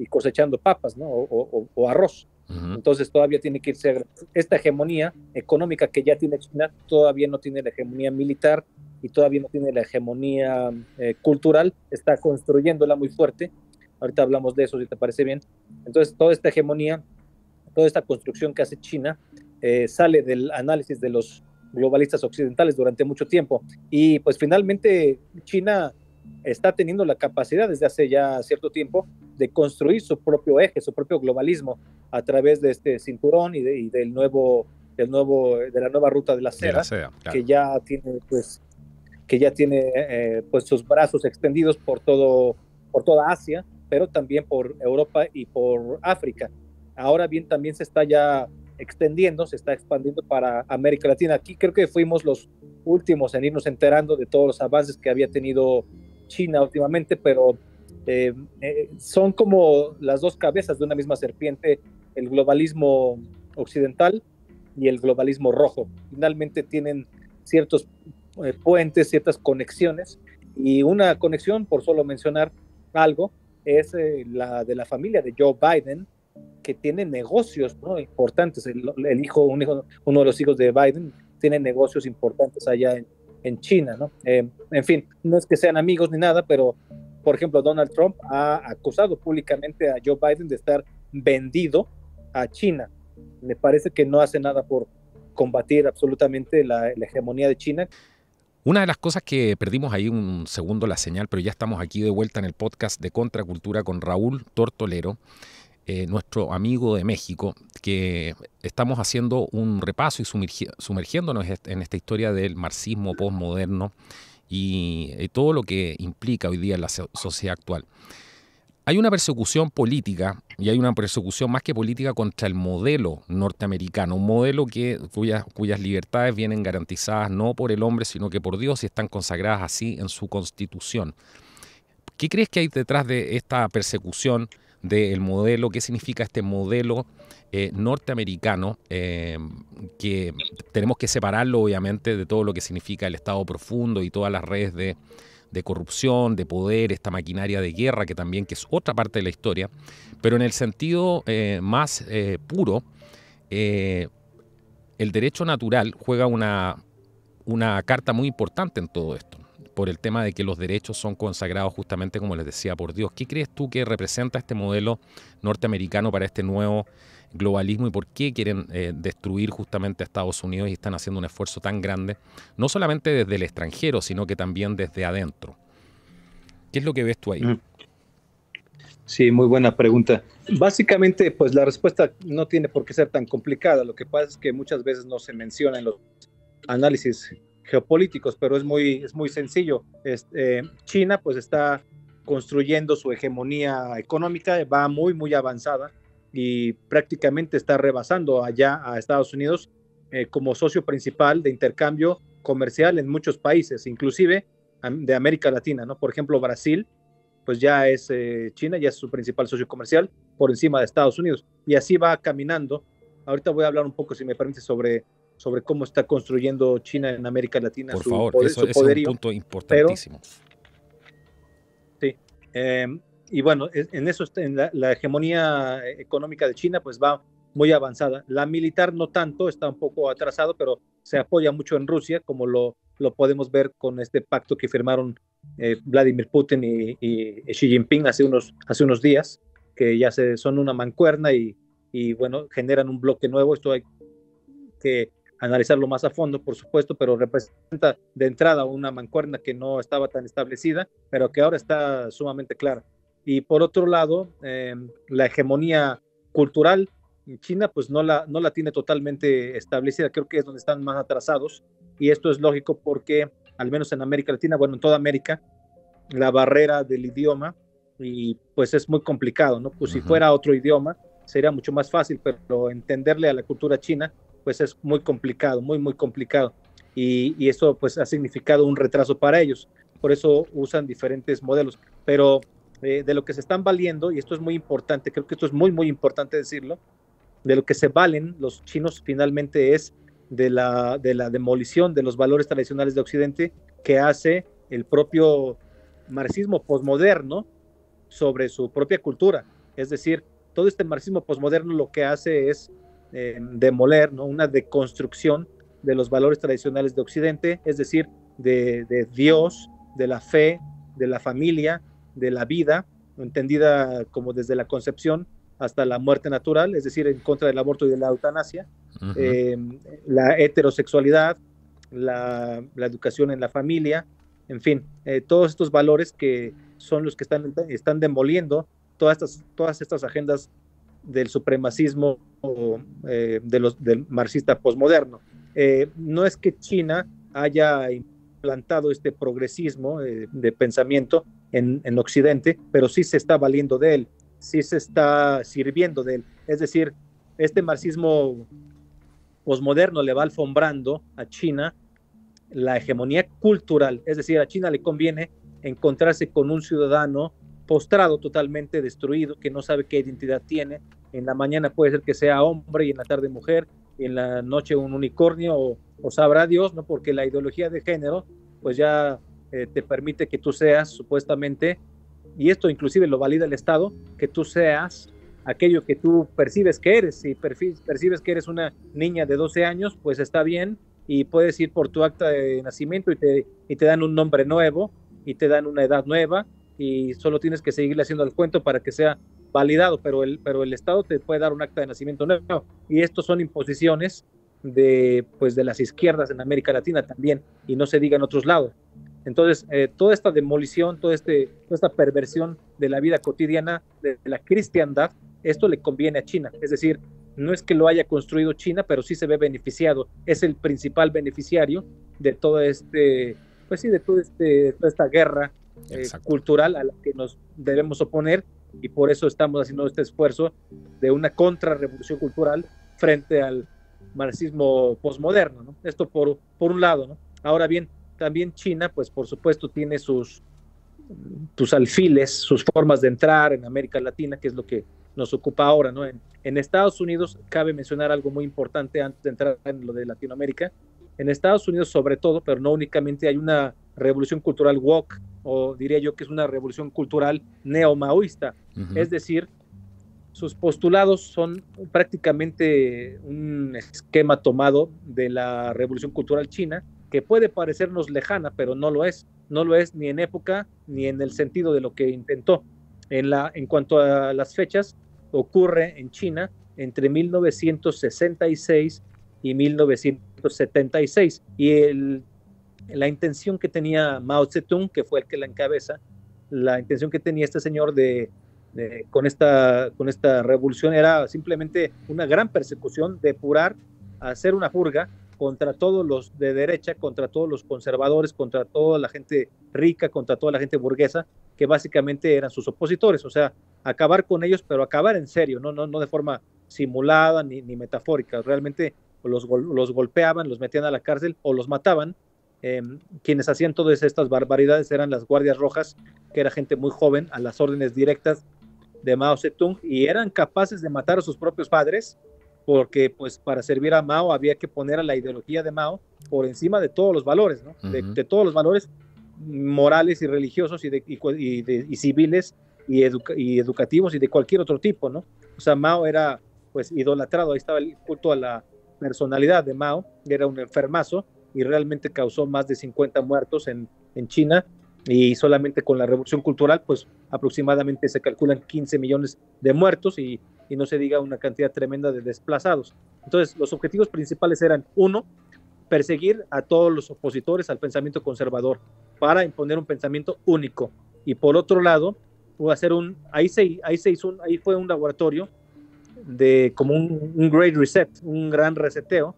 cosechando papas, ¿no? O arroz. Entonces todavía tiene que irse esta hegemonía económica que ya tiene China, todavía no tiene la hegemonía militar y todavía no tiene la hegemonía cultural, está construyéndola muy fuerte. Ahorita hablamos de eso, si te parece bien. Entonces, toda esta hegemonía, toda esta construcción que hace China, sale del análisis de los globalistas occidentales durante mucho tiempo. Y pues finalmente China está teniendo la capacidad desde hace ya cierto tiempo de construir su propio eje, su propio globalismo a través de este cinturón y de la nueva ruta de la seda, claro, que ya tiene pues sus brazos extendidos por toda Asia, pero también por Europa y por África. Ahora bien, también se está ya extendiendo, se está expandiendo para América Latina. Aquí creo que fuimos los últimos en irnos enterando de todos los avances que había tenido China últimamente, pero son como las dos cabezas de una misma serpiente, el globalismo occidental y el globalismo rojo. Finalmente tienen ciertos puentes, ciertas conexiones, y una conexión, por solo mencionar algo, es la de la familia de Joe Biden, que tiene negocios, ¿no? Importantes. Uno de los hijos de Biden tiene negocios importantes allá en China, ¿no? En fin, no es que sean amigos ni nada, pero por ejemplo Donald Trump ha acusado públicamente a Joe Biden de estar vendido a China. Me parece que no hace nada por combatir absolutamente la hegemonía de China. Una de las cosas que perdimos ahí un segundo la señal, pero ya estamos aquí de vuelta en el podcast de Contracultura con Raúl Tortolero, nuestro amigo de México, que estamos haciendo un repaso y sumergiéndonos en esta historia del marxismo postmoderno y todo lo que implica hoy día en la sociedad actual. Hay una persecución política, y hay una persecución más que política contra el modelo norteamericano, un modelo cuyas libertades vienen garantizadas no por el hombre, sino que por Dios, y están consagradas así en su Constitución. ¿Qué crees que hay detrás de esta persecución del modelo? ¿Qué significa este modelo norteamericano? Que tenemos que separarlo, obviamente, de todo lo que significa el Estado profundo y todas las redes de corrupción, de poder, esta maquinaria de guerra, que es otra parte de la historia. Pero en el sentido más puro, el derecho natural juega una carta muy importante en todo esto, por el tema de que los derechos son consagrados justamente, como les decía, por Dios. ¿Qué crees tú que representa este modelo norteamericano para este nuevo globalismo y por qué quieren destruir justamente a Estados Unidos y están haciendo un esfuerzo tan grande, no solamente desde el extranjero, sino que también desde adentro? ¿Qué es lo que ves tú ahí? Sí, muy buena pregunta. Básicamente, pues la respuesta no tiene por qué ser tan complicada. Lo que pasa es que muchas veces no se menciona en los análisis geopolíticos, pero es muy sencillo. China pues está construyendo su hegemonía económica, va muy avanzada y prácticamente está rebasando allá a Estados Unidos como socio principal de intercambio comercial en muchos países, inclusive de América Latina, ¿no? Por ejemplo, Brasil, pues ya es China, ya es su principal socio comercial por encima de Estados Unidos, y así va caminando. Ahorita voy a hablar un poco, si me permite, sobre cómo está construyendo China en América Latina. Por favor, eso es un punto importantísimo. Pero, sí, y bueno, en eso en la hegemonía económica de China pues va muy avanzada. La militar no tanto, está un poco atrasado, pero se apoya mucho en Rusia, como lo podemos ver con este pacto que firmaron Vladimir Putin y Xi Jinping hace unos días, que ya son una mancuerna y bueno, generan un bloque nuevo. Esto hay que analizarlo más a fondo, por supuesto, pero representa de entrada una mancuerna que no estaba tan establecida, pero que ahora está sumamente clara. Y por otro lado, la hegemonía cultural en China pues no la tiene totalmente establecida. Creo que es donde están más atrasados, y esto es lógico porque al menos en América Latina, bueno, en toda América, la barrera del idioma y pues es muy complicado, ¿no? Pues si fuera otro idioma sería mucho más fácil, pero entenderle a la cultura china pues es muy complicado, muy complicado, y eso pues ha significado un retraso para ellos. Por eso usan diferentes modelos, pero de lo que se están valiendo, y esto es muy importante, creo que esto es muy importante decirlo, de lo que se valen los chinos finalmente es de la demolición de los valores tradicionales de Occidente que hace el propio marxismo posmoderno sobre su propia cultura. Es decir, todo este marxismo posmoderno lo que hace es demoler, ¿no? Una deconstrucción de los valores tradicionales de Occidente, es decir, de Dios, de la fe, de la familia, de la vida, entendida como desde la concepción hasta la muerte natural, es decir, en contra del aborto y de la eutanasia, la heterosexualidad, la educación en la familia, en fin, todos estos valores que son los que están demoliendo todas estas agendas del supremacismo del marxista posmoderno. No es que China haya implantado este progresismo de pensamiento en Occidente, pero sí se está valiendo de él, sí se está sirviendo de él. Es decir, este marxismo posmoderno le va alfombrando a China la hegemonía cultural, es decir, a China le conviene encontrarse con un ciudadano postrado, totalmente destruido, que no sabe qué identidad tiene. En la mañana puede ser que sea hombre y en la tarde mujer, y en la noche un unicornio, o sabrá Dios, ¿no? Porque la ideología de género pues ya te permite que tú seas supuestamente, y esto inclusive lo valida el Estado, que tú seas aquello que tú percibes que eres. Si percibes que eres una niña de 12 años, pues está bien, y puedes ir por tu acta de nacimiento y te dan un nombre nuevo y te dan una edad nueva, y solo tienes que seguirle haciendo el cuento para que sea validado, pero el Estado te puede dar un acta de nacimiento nuevo, y estos son imposiciones de las izquierdas en América Latina también, y no se diga en otros lados. Entonces, toda esta demolición, toda esta perversión de la vida cotidiana de la cristiandad, esto le conviene a China, es decir, no es que lo haya construido China, pero sí se ve beneficiado, es el principal beneficiario de todo pues sí, de toda esta guerra cultural a la que nos debemos oponer, y por eso estamos haciendo este esfuerzo de una contrarrevolución cultural frente al marxismo posmoderno, ¿no? Esto por un lado, ¿no? Ahora bien, también China, pues por supuesto tiene sus alfiles, sus formas de entrar en América Latina, que es lo que nos ocupa ahora, ¿no? En Estados Unidos, cabe mencionar algo muy importante antes de entrar en lo de Latinoamérica. En Estados Unidos, sobre todo, pero no únicamente, hay una revolución cultural woke, o diría yo que es una revolución cultural neo-maoísta. Es decir, sus postulados son prácticamente un esquema tomado de la revolución cultural china, que puede parecernos lejana, pero no lo es. No lo es ni en época ni en el sentido de lo que intentó. En cuanto a las fechas, ocurre en China entre 1966 y 1976. Y la intención que tenía Mao Zedong, que fue el que la encabeza, la intención que tenía este señor con esta revolución era simplemente una gran persecución, depurar, hacer una purga contra todos los de derecha, contra todos los conservadores, contra toda la gente rica, contra toda la gente burguesa, que básicamente eran sus opositores. O sea, acabar con ellos, pero acabar en serio, no de forma simulada ni metafórica. Realmente los golpeaban, los metían a la cárcel o los mataban. Quienes hacían todas estas barbaridades eran las guardias rojas, que era gente muy joven, a las órdenes directas de Mao Zedong, y eran capaces de matar a sus propios padres, porque pues para servir a Mao había que poner a la ideología de Mao por encima de todos los valores, ¿no? De todos los valores morales y religiosos y civiles y educativos y de cualquier otro tipo, ¿no? O sea, Mao era pues idolatrado, ahí estaba el culto a la personalidad de Mao, era un enfermazo y realmente causó más de 50 muertos en China, y solamente con la revolución cultural pues aproximadamente se calculan 15 millones de muertos y no se diga una cantidad tremenda de desplazados. Entonces los objetivos principales eran: uno, perseguir a todos los opositores al pensamiento conservador para imponer un pensamiento único, y por otro lado ahí fue un laboratorio de como un great reset, un gran reseteo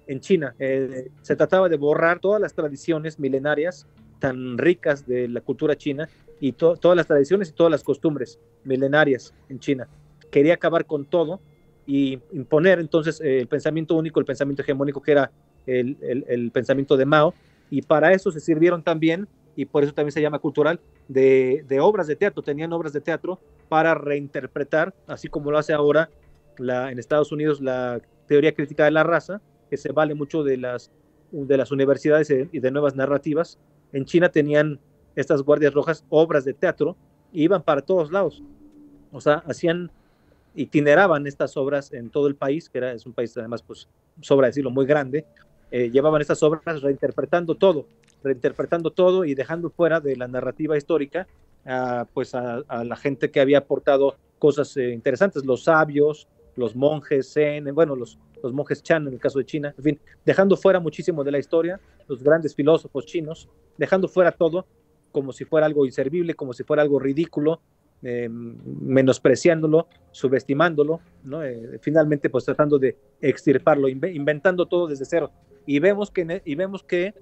en China. Se trataba de borrar todas las tradiciones milenarias tan ricas de la cultura china y todas las tradiciones y todas las costumbres milenarias en China. Quería acabar con todo y imponer entonces el pensamiento único, el pensamiento hegemónico, que era el pensamiento de Mao, y para eso se sirvieron también, y por eso también se llama cultural, de obras de teatro. Tenían obras de teatro para reinterpretar, así como lo hace ahora en Estados Unidos la teoría crítica de la raza, que se vale mucho de las universidades y de nuevas narrativas. En China tenían estas guardias rojas obras de teatro, y iban para todos lados. O sea, itineraban estas obras en todo el país, es un país además, pues, sobra decirlo, muy grande. Llevaban estas obras reinterpretando todo y dejando fuera de la narrativa histórica pues a la gente que había aportado cosas interesantes, los sabios, los monjes zen, bueno, los monjes Chan en el caso de China, en fin, dejando fuera muchísimo de la historia, los grandes filósofos chinos, dejando fuera todo como si fuera algo inservible, como si fuera algo ridículo, menospreciándolo, subestimándolo, ¿no? Finalmente pues tratando de extirparlo, inventando todo desde cero. Y vemos que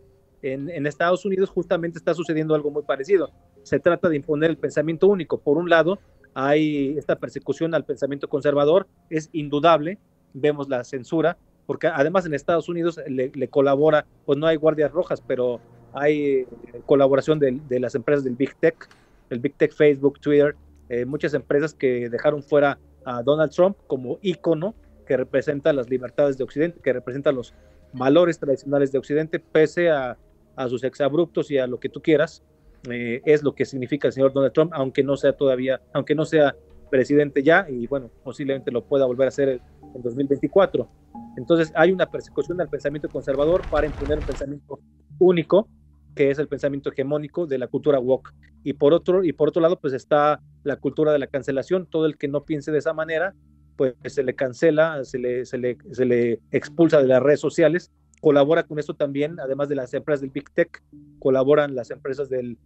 en Estados Unidos justamente está sucediendo algo muy parecido. Se trata de imponer el pensamiento único. Por un lado, hay esta persecución al pensamiento conservador, es indudable. Vemos la censura, porque además en Estados Unidos le colabora, pues no hay guardias rojas, pero hay colaboración de las empresas del Big Tech, Facebook, Twitter, muchas empresas que dejaron fuera a Donald Trump como ícono que representa las libertades de Occidente, que representa los valores tradicionales de Occidente, pese a sus exabruptos y a lo que tú quieras. Es lo que significa el señor Donald Trump, aunque no sea presidente ya, y bueno, posiblemente lo pueda volver a hacer en 2024. Entonces hay una persecución al pensamiento conservador para imponer un pensamiento único, que es el pensamiento hegemónico de la cultura woke. Y por otro lado, pues está la cultura de la cancelación. Todo el que no piense de esa manera, pues se le cancela, se le expulsa de las redes sociales. Colabora con esto también, además de las empresas del Big Tech, colaboran las empresas del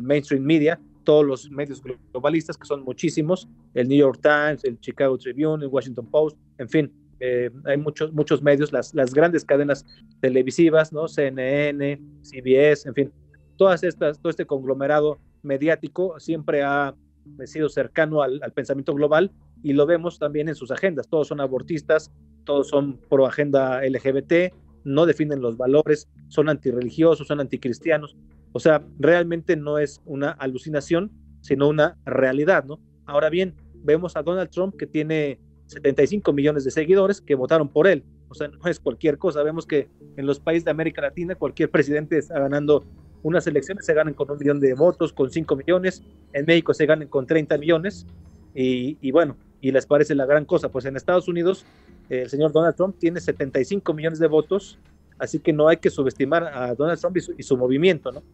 mainstream media, todos los medios globalistas, que son muchísimos, el New York Times, el Chicago Tribune, el Washington Post, en fin, hay muchos medios, las grandes cadenas televisivas, ¿no? CNN, CBS, en fin, todo este conglomerado mediático siempre ha sido cercano al pensamiento global, y lo vemos también en sus agendas. Todos son abortistas, todos son pro agenda LGBT, no defienden los valores, son antirreligiosos, son anticristianos. O sea, realmente no es una alucinación, sino una realidad, ¿no? Ahora bien, vemos a Donald Trump, que tiene 75 millones de seguidores que votaron por él. O sea, no es cualquier cosa. Vemos que en los países de América Latina cualquier presidente está ganando unas elecciones, se ganan con 1 millón de votos, con 5 millones. En México se ganan con 30 millones. Y bueno, y les parece la gran cosa. Pues en Estados Unidos el señor Donald Trump tiene 75 millones de votos, así que no hay que subestimar a Donald Trump y su movimiento, ¿no?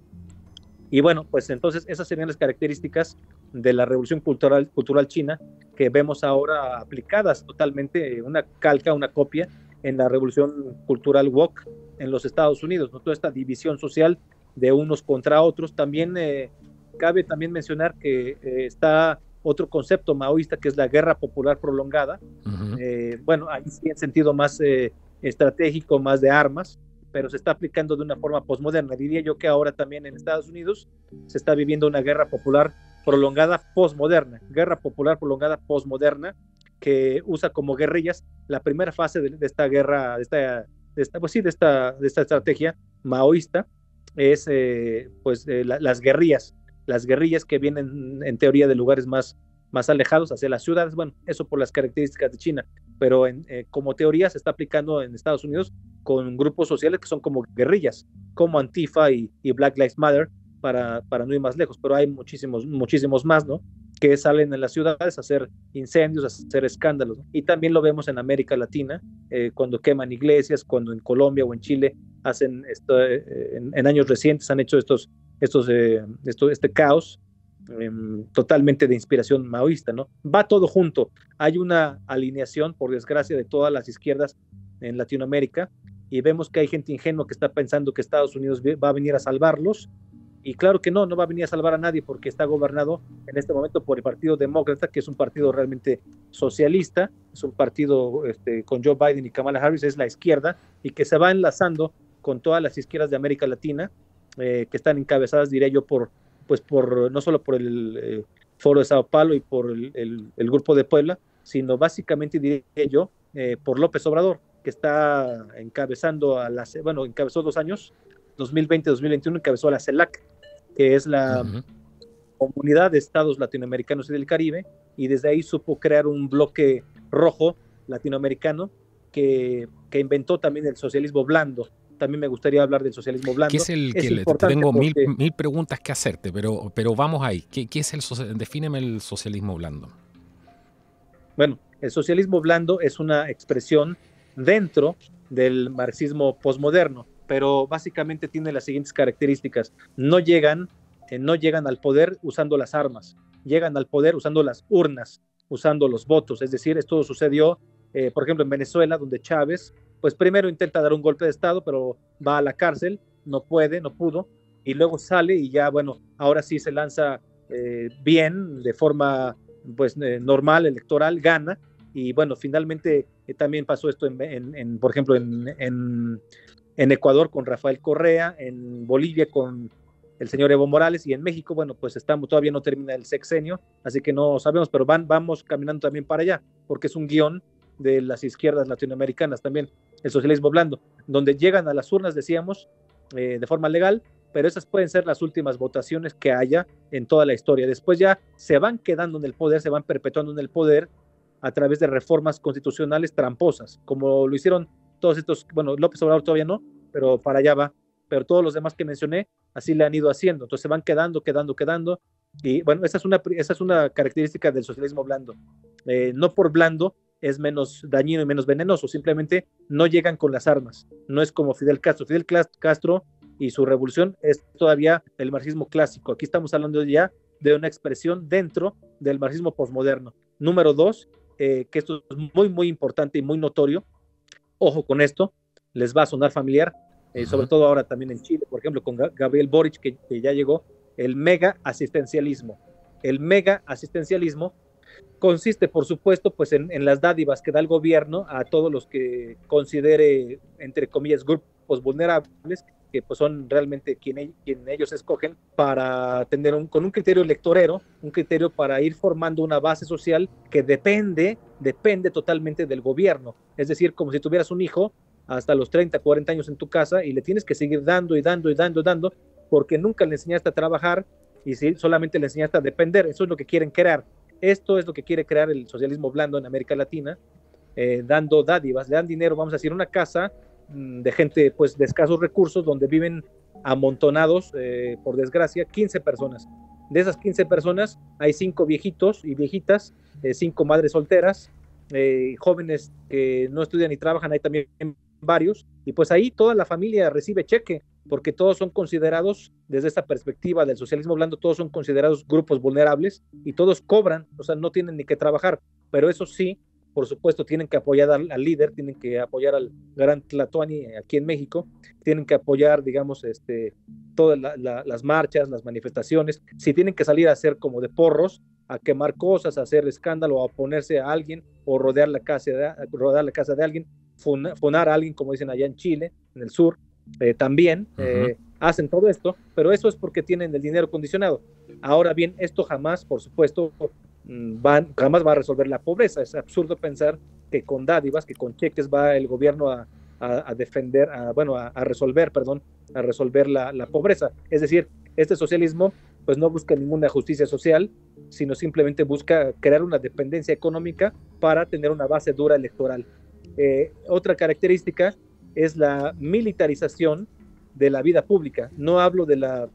Y bueno, pues entonces esas serían las características de la revolución cultural china, que vemos ahora aplicadas totalmente, una calca, una copia, en la revolución cultural woke en los Estados Unidos, ¿no? Toda esta división social de unos contra otros. También cabe también mencionar que está otro concepto maoísta, que es la guerra popular prolongada. Bueno, ahí sí en sentido más estratégico, más de armas, pero se está aplicando de una forma posmoderna. Diría yo que ahora también en Estados Unidos se está viviendo una guerra popular prolongada posmoderna, guerra popular prolongada posmoderna, que usa como guerrillas la primera fase de esta guerra, de esta estrategia maoísta, es las guerrillas que vienen en teoría de lugares más alejados hacia las ciudades. Bueno, eso por las características de China, pero como teoría se está aplicando en Estados Unidos con grupos sociales que son como guerrillas, como Antifa y Black Lives Matter, para no ir más lejos, pero hay muchísimos más, ¿no? Que salen en las ciudades a hacer incendios, a hacer escándalos, ¿no? Y también lo vemos en América Latina, cuando queman iglesias, cuando en Colombia o en Chile hacen en años recientes han hecho este caos totalmente de inspiración maoísta, ¿no? Va todo junto. Hay una alineación, por desgracia, de todas las izquierdas en Latinoamérica, y vemos que hay gente ingenua que está pensando que Estados Unidos va a venir a salvarlos, y claro que no va a venir a salvar a nadie, porque está gobernado en este momento por el Partido Demócrata, que es un partido realmente socialista, es un partido con Joe Biden y Kamala Harris, es la izquierda, y que se va enlazando con todas las izquierdas de América Latina, que están encabezadas, diré yo, por no solo por el Foro de Sao Paulo y por el Grupo de Puebla, sino básicamente, diré yo, por López Obrador, que está encabezando encabezó 2 años, 2020-2021, encabezó a la CELAC, que es la Comunidad de Estados Latinoamericanos y del Caribe, y desde ahí supo crear un bloque rojo latinoamericano que inventó también el socialismo blando. También me gustaría hablar del socialismo blando. ¿Qué es el que tengo porque... mil preguntas que hacerte, pero vamos ahí? ¿Qué es defíneme el socialismo blando? Bueno, el socialismo blando es una expresión dentro del marxismo posmoderno, pero básicamente tiene las siguientes características: no llegan al poder usando las armas, llegan al poder usando las urnas, usando los votos. Es decir, esto sucedió, por ejemplo, en Venezuela, donde Chávez, pues primero intenta dar un golpe de Estado, pero va a la cárcel, no pudo, y luego sale y ya, bueno, ahora sí se lanza bien, de forma normal, electoral, gana, y bueno, finalmente también pasó esto por ejemplo, en Ecuador con Rafael Correa, en Bolivia con el señor Evo Morales, y en México, bueno, pues todavía no termina el sexenio, así que no sabemos, pero vamos caminando también para allá, porque es un guión de las izquierdas latinoamericanas también, el socialismo blando, donde llegan a las urnas, decíamos, de forma legal, pero esas pueden ser las últimas votaciones que haya en toda la historia. Después ya se van quedando en el poder, se van perpetuando en el poder a través de reformas constitucionales tramposas, como lo hicieron todos estos, bueno, López Obrador todavía no, pero para allá va, pero todos los demás que mencioné, así le han ido haciendo, entonces se van quedando, y bueno, esa es una característica del socialismo blando. No por blando es menos dañino y menos venenoso, simplemente no llegan con las armas, no es como Fidel Castro y su revolución es todavía el marxismo clásico. Aquí estamos hablando ya de una expresión dentro del marxismo posmoderno. Número 2, que esto es muy, muy importante y muy notorio, ojo con esto, les va a sonar familiar, sobre todo ahora también en Chile, por ejemplo, con Gabriel Boric, que ya llegó, el mega asistencialismo. El mega asistencialismo consiste, por supuesto, pues en las dádivas que da el gobierno a todos los que considere, entre comillas, grupos vulnerables, que pues son realmente quien ellos escogen para tener con un criterio electorero, un criterio para ir formando una base social que depende totalmente del gobierno. Es decir, como si tuvieras un hijo hasta los 30, 40 años en tu casa y le tienes que seguir dando y dando y dando y dando, porque nunca le enseñaste a trabajar y sí, solamente le enseñaste a depender. Eso es lo que quieren crear. Esto es lo que quiere crear el socialismo blando en América Latina, dando dádivas, le dan dinero, vamos a decir, una casa de gente pues de escasos recursos donde viven amontonados, por desgracia, 15 personas. De esas 15 personas hay 5 viejitos y viejitas, 5 madres solteras, jóvenes que no estudian ni trabajan, hay también varios, y pues ahí toda la familia recibe cheque, porque todos son considerados, desde esta perspectiva del socialismo blando, todos son considerados grupos vulnerables y todos cobran, o sea, no tienen ni que trabajar, pero eso sí, por supuesto, tienen que apoyar al líder, tienen que apoyar al gran Tlatoani aquí en México, tienen que apoyar, digamos, todas las marchas, las manifestaciones, si tienen que salir a hacer como de porros, a quemar cosas, a hacer escándalo, a oponerse a alguien o rodear la casa de alguien, funar a alguien, como dicen allá en Chile, en el sur, también hacen todo esto, pero eso es porque tienen el dinero condicionado. Ahora bien, esto jamás, por supuesto, jamás va a resolver la pobreza. Es absurdo pensar que con dádivas, que con cheques va el gobierno a defender, a resolver la pobreza. Es decir, este socialismo pues no busca ninguna justicia social, sino simplemente busca crear una dependencia económica para tener una base dura electoral. Otra característica es la militarización de la vida pública. No hablo de la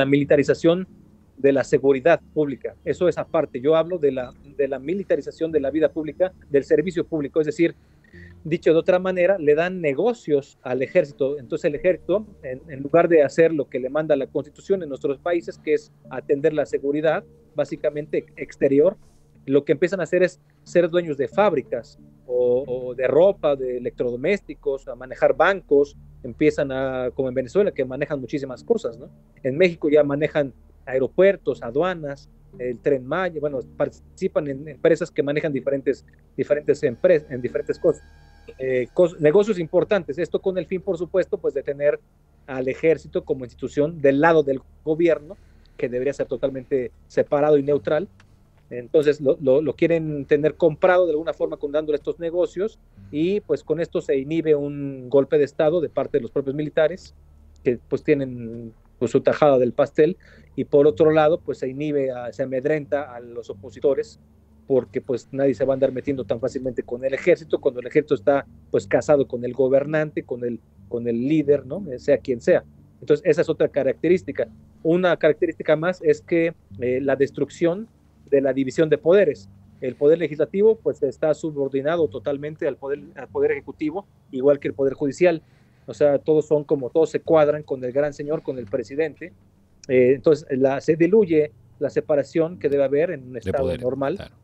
militarización de la seguridad pública, eso es aparte. Yo hablo de la militarización de la vida pública, del servicio público, es decir, dicho de otra manera, le dan negocios al ejército. Entonces el ejército, en lugar de hacer lo que le manda la Constitución en nuestros países, que es atender la seguridad, básicamente exterior, lo que empiezan a hacer es ser dueños de fábricas o de ropa, de electrodomésticos, a manejar bancos, empiezan como en Venezuela, que manejan muchísimas cosas, ¿no? En México ya manejan aeropuertos, aduanas, el Tren Maya, bueno, participan en empresas que manejan diferentes empresas, en diferentes cosas, negocios importantes. Esto con el fin, por supuesto, pues de tener al ejército como institución del lado del gobierno, que debería ser totalmente separado y neutral. Entonces lo quieren tener comprado de alguna forma dándole estos negocios, y pues con esto se inhibe un golpe de estado de parte de los propios militares, que pues tienen pues su tajada del pastel, y por otro lado pues se amedrenta a los opositores, porque pues nadie se va a andar metiendo tan fácilmente con el ejército, cuando el ejército está pues casado con el gobernante, con el líder, ¿no? Sea quien sea. Entonces esa es otra característica. Una característica más es que la destrucción de la división de poderes. El poder legislativo pues está subordinado totalmente al poder ejecutivo, igual que el poder judicial. O sea, todos se cuadran con el gran señor, con el presidente. Entonces se diluye la separación que debe haber en un estado normal, claro,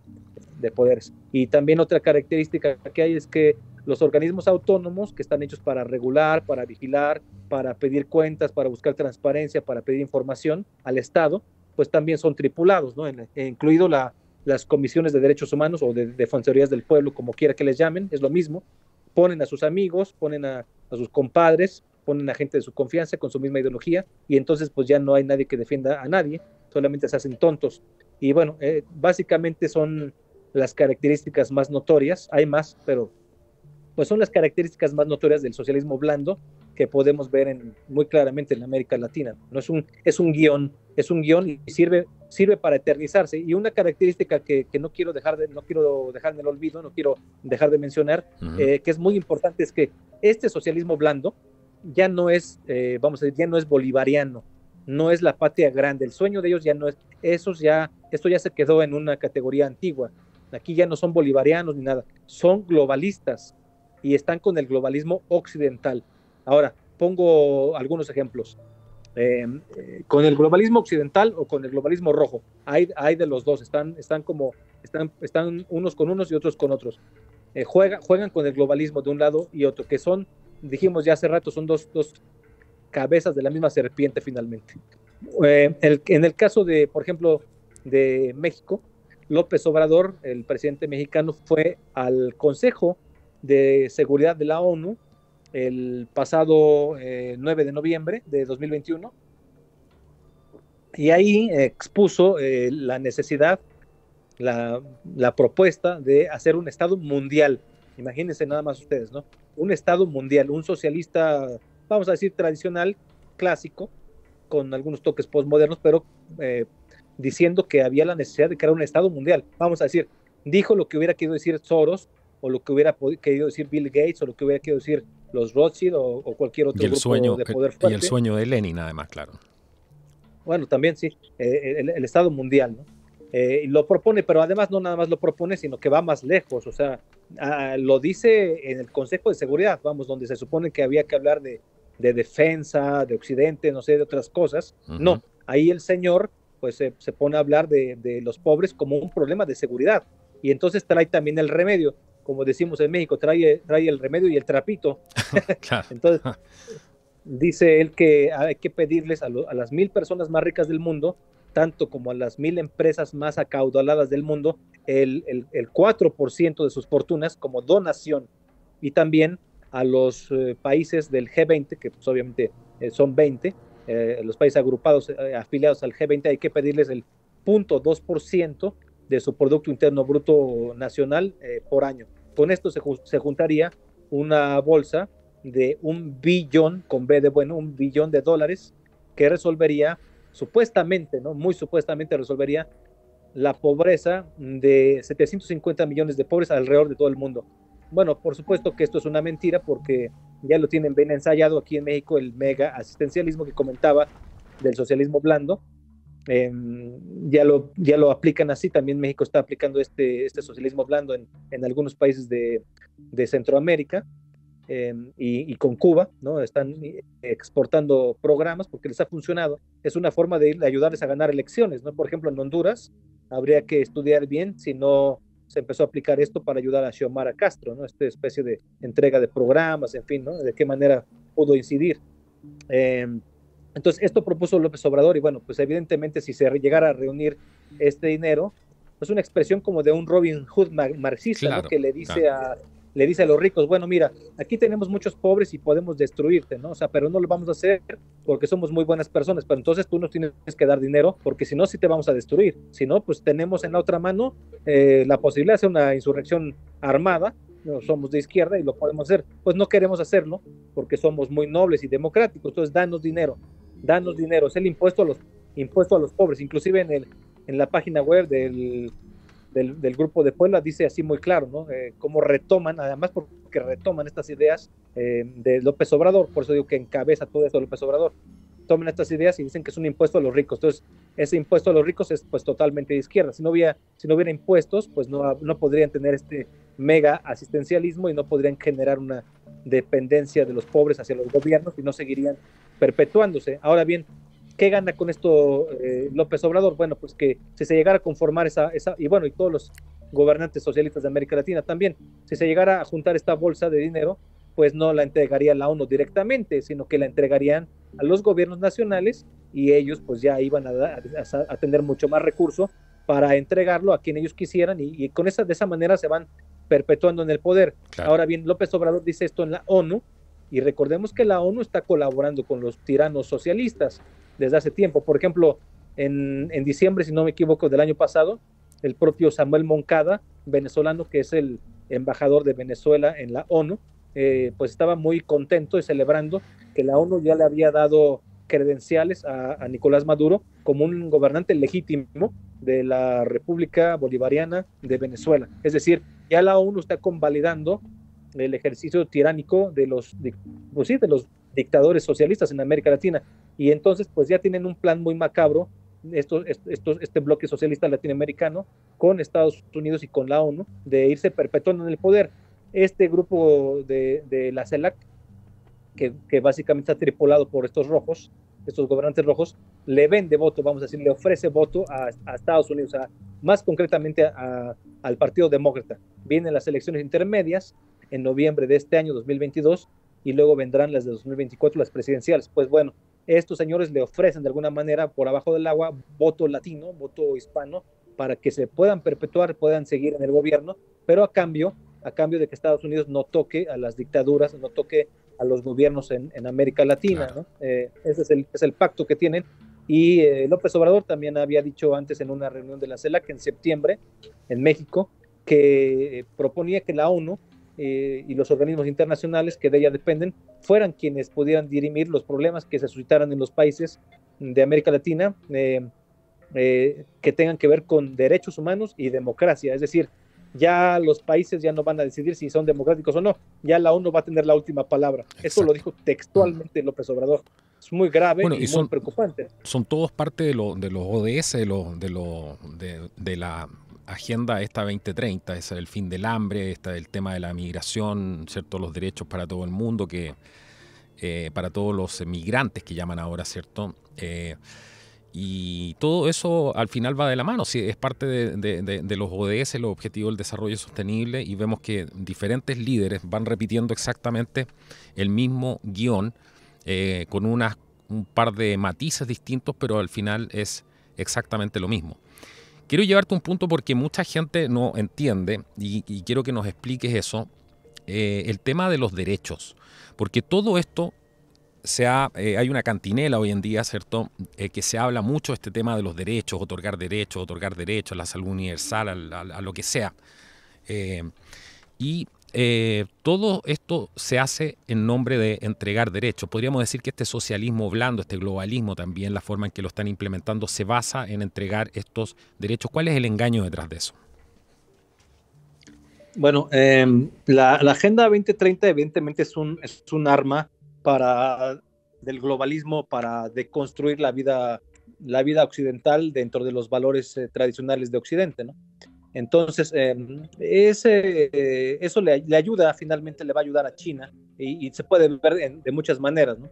de poderes. Y también otra característica que hay es que los organismos autónomos, que están hechos para regular, para vigilar, para pedir cuentas, para buscar transparencia, para pedir información al Estado, pues también son tripulados, ¿no? Incluido las comisiones de derechos humanos o de defensorías del pueblo, como quiera que les llamen, es lo mismo. Ponen a sus amigos, ponen a sus compadres, ponen a gente de su confianza con su misma ideología, y entonces pues ya no hay nadie que defienda a nadie, solamente se hacen tontos. Y bueno, básicamente son las características más notorias. Hay más, pero pues son las características más notorias del socialismo blando que podemos ver muy claramente en América Latina. No es un guión y sirve para eternizarse. Y una característica que no quiero dejar en el olvido, no quiero dejar de mencionar, que es muy importante, es que este socialismo blando ya no es, ya no es bolivariano, no es la patria grande. El sueño de ellos ya no es, esto ya se quedó en una categoría antigua. Aquí ya no son bolivarianos ni nada, son globalistas y están con el globalismo occidental. Ahora, pongo algunos ejemplos. Con el globalismo occidental o con el globalismo rojo, hay de los dos, están unos con unos y otros con otros. Juegan con el globalismo de un lado y otro, que son, dijimos ya hace rato, son dos cabezas de la misma serpiente finalmente. En el caso de, por ejemplo, de México, López Obrador, el presidente mexicano, fue al Consejo de Seguridad de la ONU el pasado 9 de noviembre de 2021 y ahí expuso la necesidad, la propuesta de hacer un Estado mundial. Imagínense nada más ustedes, ¿no? Un Estado mundial, un socialista, vamos a decir, tradicional, clásico, con algunos toques postmodernos, pero diciendo que había la necesidad de crear un Estado mundial. Vamos a decir, dijo lo que hubiera querido decir Soros, o lo que hubiera querido decir Bill Gates, o lo que hubiera querido decir los Rothschild, o cualquier otro grupo de poder fuerte. Y el sueño de Lenin, además, claro. Bueno, también sí, el Estado mundial, ¿no? Lo propone, pero además no nada más lo propone, sino que va más lejos, o sea, lo dice en el Consejo de Seguridad, vamos, donde se supone que había que hablar de defensa, de Occidente, no sé, de otras cosas. No, ahí el señor pues se pone a hablar de los pobres como un problema de seguridad, y entonces trae también el remedio, como decimos en México, trae el remedio y el trapito. Claro. Entonces dice él que hay que pedirles a las 1,000 personas más ricas del mundo, tanto como a las 1,000 empresas más acaudaladas del mundo, el 4% de sus fortunas como donación, y también a los países del G20, que pues obviamente son 20, los países agrupados, afiliados al G20, hay que pedirles el 0.2% de su Producto Interno Bruto Nacional por año. Con esto se juntaría una bolsa de 1 billón, con B de bueno, $1 billón, que resolvería, supuestamente, ¿no? Muy supuestamente resolvería la pobreza de 750 millones de pobres alrededor de todo el mundo. Bueno, por supuesto que esto es una mentira, porque ya lo tienen bien ensayado aquí en México, el mega asistencialismo que comentaba del socialismo blando. Ya lo aplican así. También México está aplicando este socialismo blando en algunos países de Centroamérica, y con Cuba, ¿no? Están exportando programas porque les ha funcionado. Es una forma de ayudarles a ganar elecciones, ¿no? Por ejemplo, en Honduras habría que estudiar bien si no se empezó a aplicar esto para ayudar a Xiomara Castro, ¿no? Esta especie de entrega de programas, en fin, ¿no? De qué manera pudo incidir. Entonces, esto propuso López Obrador, y bueno, pues evidentemente si se llegara a reunir este dinero, pues una expresión como de un Robin Hood marxista, claro, ¿no? Que le dice a los ricos, bueno, mira, aquí tenemos muchos pobres y podemos destruirte, ¿no? O sea, pero no lo vamos a hacer porque somos muy buenas personas, pero entonces tú nos tienes que dar dinero, porque si no, sí te vamos a destruir. Si no, pues tenemos en la otra mano la posibilidad de hacer una insurrección armada, ¿no? Somos de izquierda y lo podemos hacer. Pues no queremos hacerlo porque somos muy nobles y democráticos, entonces danos dinero, es el impuesto a los pobres. Inclusive en la página web del Grupo de Puebla dice así muy claro, ¿no? Cómo retoman, además porque retoman estas ideas de López Obrador, por eso digo que encabeza todo esto López Obrador. Toman estas ideas y dicen que es un impuesto a los ricos. Entonces, ese impuesto a los ricos es pues totalmente de izquierda. Si no hubiera impuestos, pues no podrían tener este mega asistencialismo y no podrían generar una dependencia de los pobres hacia los gobiernos y no seguirían perpetuándose. Ahora bien, ¿qué gana con esto López Obrador? Bueno, pues que si se llegara a conformar y bueno, y todos los gobernantes socialistas de América Latina también, si se llegara a juntar esta bolsa de dinero, pues no la entregaría la ONU directamente, sino que la entregarían a los gobiernos nacionales, y ellos pues ya iban a tener mucho más recurso para entregarlo a quien ellos quisieran, y de esa manera se van perpetuando en el poder. Claro. Ahora bien, López Obrador dice esto en la ONU, y recordemos que la ONU está colaborando con los tiranos socialistas desde hace tiempo. Por ejemplo, en diciembre, si no me equivoco, del año pasado, el propio Samuel Moncada, venezolano, que es el embajador de Venezuela en la ONU, pues estaba muy contento y celebrando que la ONU ya le había dado credenciales a Nicolás Maduro como un gobernante legítimo de la República Bolivariana de Venezuela. Es decir, ya la ONU está convalidando el ejercicio tiránico de los dictadores socialistas en América Latina, y entonces pues ya tienen un plan muy macabro este bloque socialista latinoamericano con Estados Unidos y con la ONU de irse perpetuando en el poder. Este grupo de la CELAC, que básicamente está tripulado por estos gobernantes rojos, le vende voto, vamos a decir, le ofrece voto a Estados Unidos, más concretamente al Partido Demócrata. Vienen las elecciones intermedias en noviembre de este año 2022, y luego vendrán las de 2024, las presidenciales. Pues bueno, estos señores le ofrecen de alguna manera por abajo del agua voto latino, voto hispano, para que se puedan perpetuar, puedan seguir en el gobierno, pero a cambio de que Estados Unidos no toque a las dictaduras, no toque a los gobiernos en América Latina, Claro. ¿no? Ese es el pacto que tienen. Y López Obrador también había dicho antes en una reunión de la CELAC en septiembre, en México, que proponía que la ONU y los organismos internacionales que de ella dependen fueran quienes pudieran dirimir los problemas que se suscitaran en los países de América Latina, que tengan que ver con derechos humanos y democracia. Es decir, ya los países ya no van a decidir si son democráticos o no, ya la ONU va a tener la última palabra. Eso lo Exacto. dijo textualmente López Obrador. Es muy grave Bueno, y muy preocupante. son todos parte de los ODS, de la Agenda esta 2030, es el fin del hambre, el tema de la migración, ¿cierto? Los derechos para todo el mundo, para todos los migrantes que llaman ahora, ¿cierto? Y todo eso al final va de la mano, sí, es parte de los ODS, los Objetivos del Desarrollo Sostenible, y vemos que diferentes líderes van repitiendo exactamente el mismo guión, con un par de matices distintos, pero al final es exactamente lo mismo. Quiero llevarte a un punto porque mucha gente no entiende, y quiero que nos expliques eso, el tema de los derechos, porque todo esto hay una cantinela hoy en día, ¿cierto? Que se habla mucho de este tema de los derechos, otorgar derechos, a la salud universal, a lo que sea. Eh, y todo esto se hace en nombre de entregar derechos. Podríamos decir que este socialismo blando, este globalismo también, la forma en que lo están implementando, se basa en entregar estos derechos. ¿Cuál es el engaño detrás de eso? Bueno, la Agenda 2030 evidentemente es un arma del globalismo para deconstruir la vida occidental dentro de los valores tradicionales de Occidente, ¿no? Entonces, eso le ayuda, finalmente le va a ayudar a China y se puede ver de muchas maneras, ¿no?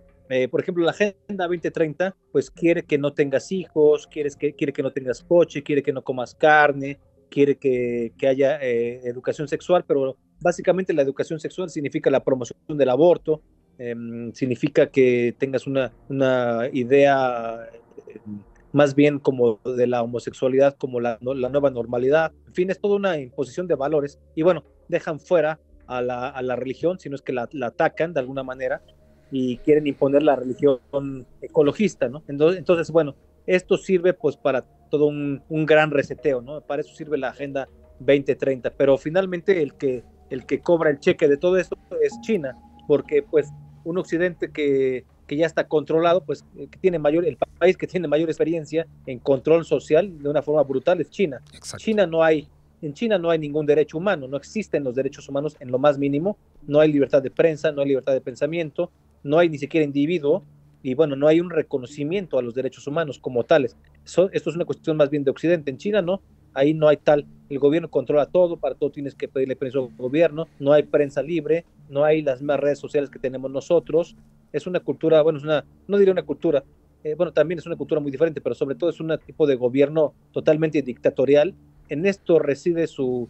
Por ejemplo, la Agenda 2030 pues quiere que no tengas hijos, quiere que no tengas coche, quiere que no comas carne, quiere que haya educación sexual, pero básicamente la educación sexual significa la promoción del aborto, significa que tengas una idea más bien como de la homosexualidad como la nueva normalidad. En fin, es toda una imposición de valores y bueno, dejan fuera a la religión, sino es que la atacan de alguna manera y quieren imponer la religión ecologista, ¿no? Entonces, bueno, esto sirve pues para todo un gran reseteo, ¿no? Para eso sirve la Agenda 2030, pero finalmente el que cobra el cheque de todo esto es China, porque pues un occidente que ya está controlado, pues que tiene el país que tiene mayor experiencia en control social de una forma brutal es China. Exacto. En China no hay ningún derecho humano, no existen los derechos humanos en lo más mínimo, no hay libertad de prensa, no hay libertad de pensamiento, no hay ni siquiera individuo, y bueno, no hay un reconocimiento a los derechos humanos como tales. Esto es una cuestión más bien de Occidente. En China no, ahí no hay tal. El gobierno controla todo, para todo tienes que pedirle permiso al gobierno, no hay prensa libre, no hay las mismas redes sociales que tenemos nosotros. Es una cultura, bueno, no diría una cultura, bueno, también es una cultura muy diferente, pero sobre todo es un tipo de gobierno totalmente dictatorial. En esto reside su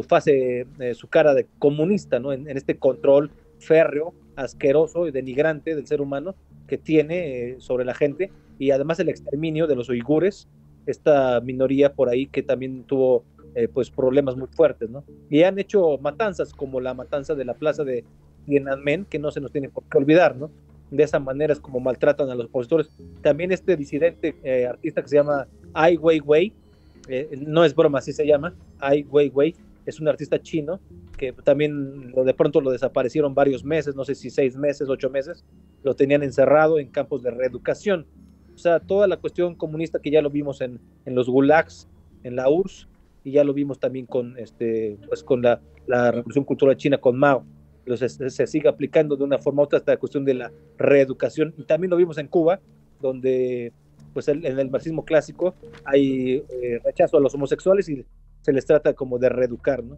fase, su cara de comunista, ¿no? En este control férreo, asqueroso y denigrante del ser humano que tiene sobre la gente, y además el exterminio de los uigures, esta minoría por ahí que también tuvo pues problemas muy fuertes, ¿no? Y han hecho matanzas como la matanza de la plaza de Tiananmen, que no se nos tiene por qué olvidar, ¿no? De esa manera es como maltratan a los opositores. También este disidente artista que se llama Ai Weiwei, no es broma, así se llama, Ai Weiwei, es un artista chino que también de pronto lo desaparecieron varios meses, no sé si 6 meses, 8 meses, lo tenían encerrado en campos de reeducación. O sea, toda la cuestión comunista que ya lo vimos en los gulags, en la URSS, y ya lo vimos también pues con la Revolución Cultural China, con Mao. Entonces se sigue aplicando de una forma u otra esta cuestión de la reeducación. Y también lo vimos en Cuba, donde pues en el marxismo clásico hay rechazo a los homosexuales y se les trata como de reeducar, ¿no?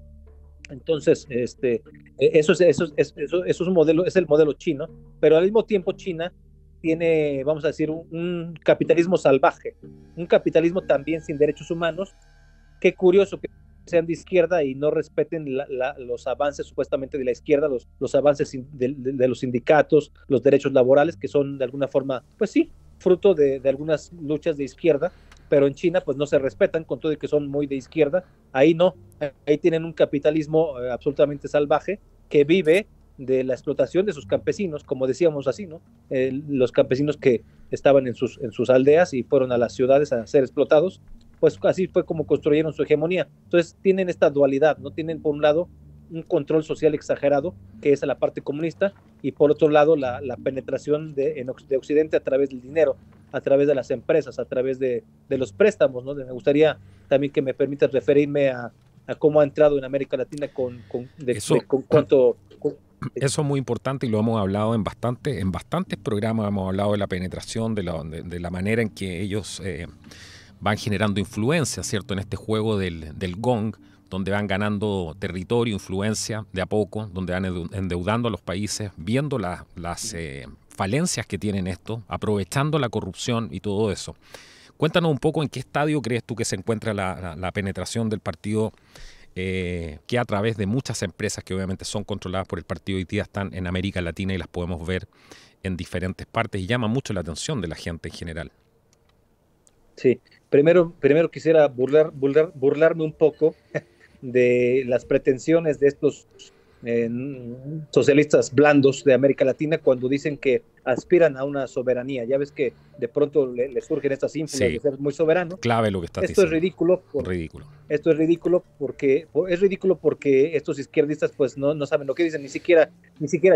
Entonces, eso es un modelo, es el modelo chino, pero al mismo tiempo China tiene, vamos a decir, un capitalismo salvaje, un capitalismo también sin derechos humanos. Qué curioso que sean de izquierda y no respeten los avances supuestamente de la izquierda, los avances de los sindicatos, los derechos laborales, que son de alguna forma, pues sí, fruto de algunas luchas de izquierda, pero en China pues no se respetan, con todo y que son muy de izquierda. Ahí no, ahí tienen un capitalismo absolutamente salvaje que vive de la explotación de sus campesinos, como decíamos así, ¿no? Los campesinos que estaban en sus aldeas y fueron a las ciudades a ser explotados, pues así fue como construyeron su hegemonía. Entonces tienen esta dualidad, ¿no? Tienen por un lado un control social exagerado, que es la parte comunista, y por otro lado la penetración de Occidente a través del dinero, a través de las empresas, a través de los préstamos, ¿no? Me gustaría también que me permitas referirme a cómo ha entrado en América Latina con cuánto... Eso es muy importante y lo hemos hablado en bastantes programas. Hemos hablado de la penetración, de la manera en que ellos van generando influencia, ¿cierto? En este juego del gong, donde van ganando territorio, influencia de a poco, donde van endeudando a los países, viendo las falencias que tienen esto, aprovechando la corrupción y todo eso. Cuéntanos un poco en qué estadio crees tú que se encuentra la penetración del partido, que a través de muchas empresas que obviamente son controladas por el partido hoy día están en América Latina y las podemos ver en diferentes partes y llama mucho la atención de la gente en general. Sí, primero quisiera burlarme un poco de las pretensiones de estos socialistas blandos de América Latina cuando dicen que aspiran a una soberanía. Ya ves que de pronto le surgen estas ínfulas de ser muy soberano. Clave lo que estás diciendo. Esto es ridículo porque estos izquierdistas pues no saben lo que dicen. Ni siquiera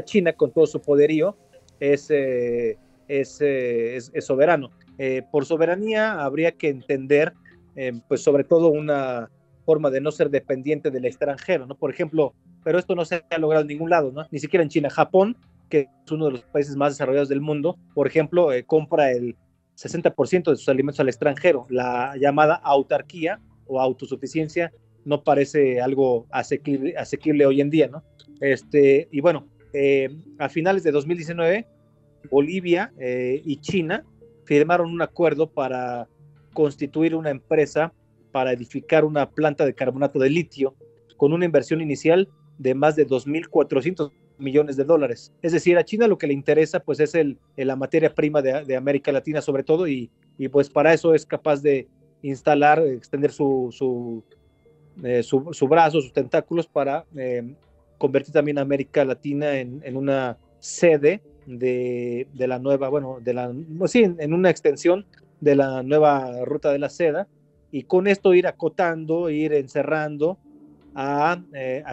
China, con todo su poderío, es soberano. Por soberanía habría que entender pues sobre todo una forma de no ser dependiente del extranjero, ¿no? Por ejemplo, pero esto no se ha logrado en ningún lado, ¿no? Ni siquiera en China. Japón, que es uno de los países más desarrollados del mundo, por ejemplo, compra el 60% de sus alimentos al extranjero. La llamada autarquía o autosuficiencia no parece algo asequible hoy en día, ¿no? Y bueno, a finales de 2019, Bolivia y China firmaron un acuerdo para constituir una empresa para edificar una planta de carbonato de litio con una inversión inicial de más de 2.400 millones de dólares. Es decir, a China lo que le interesa pues es la materia prima de América Latina sobre todo y pues para eso es capaz de extender su brazo, sus tentáculos para convertir también a América Latina en una sede de la nueva, en una extensión de la nueva ruta de la seda, y con esto ir acotando, ir encerrando a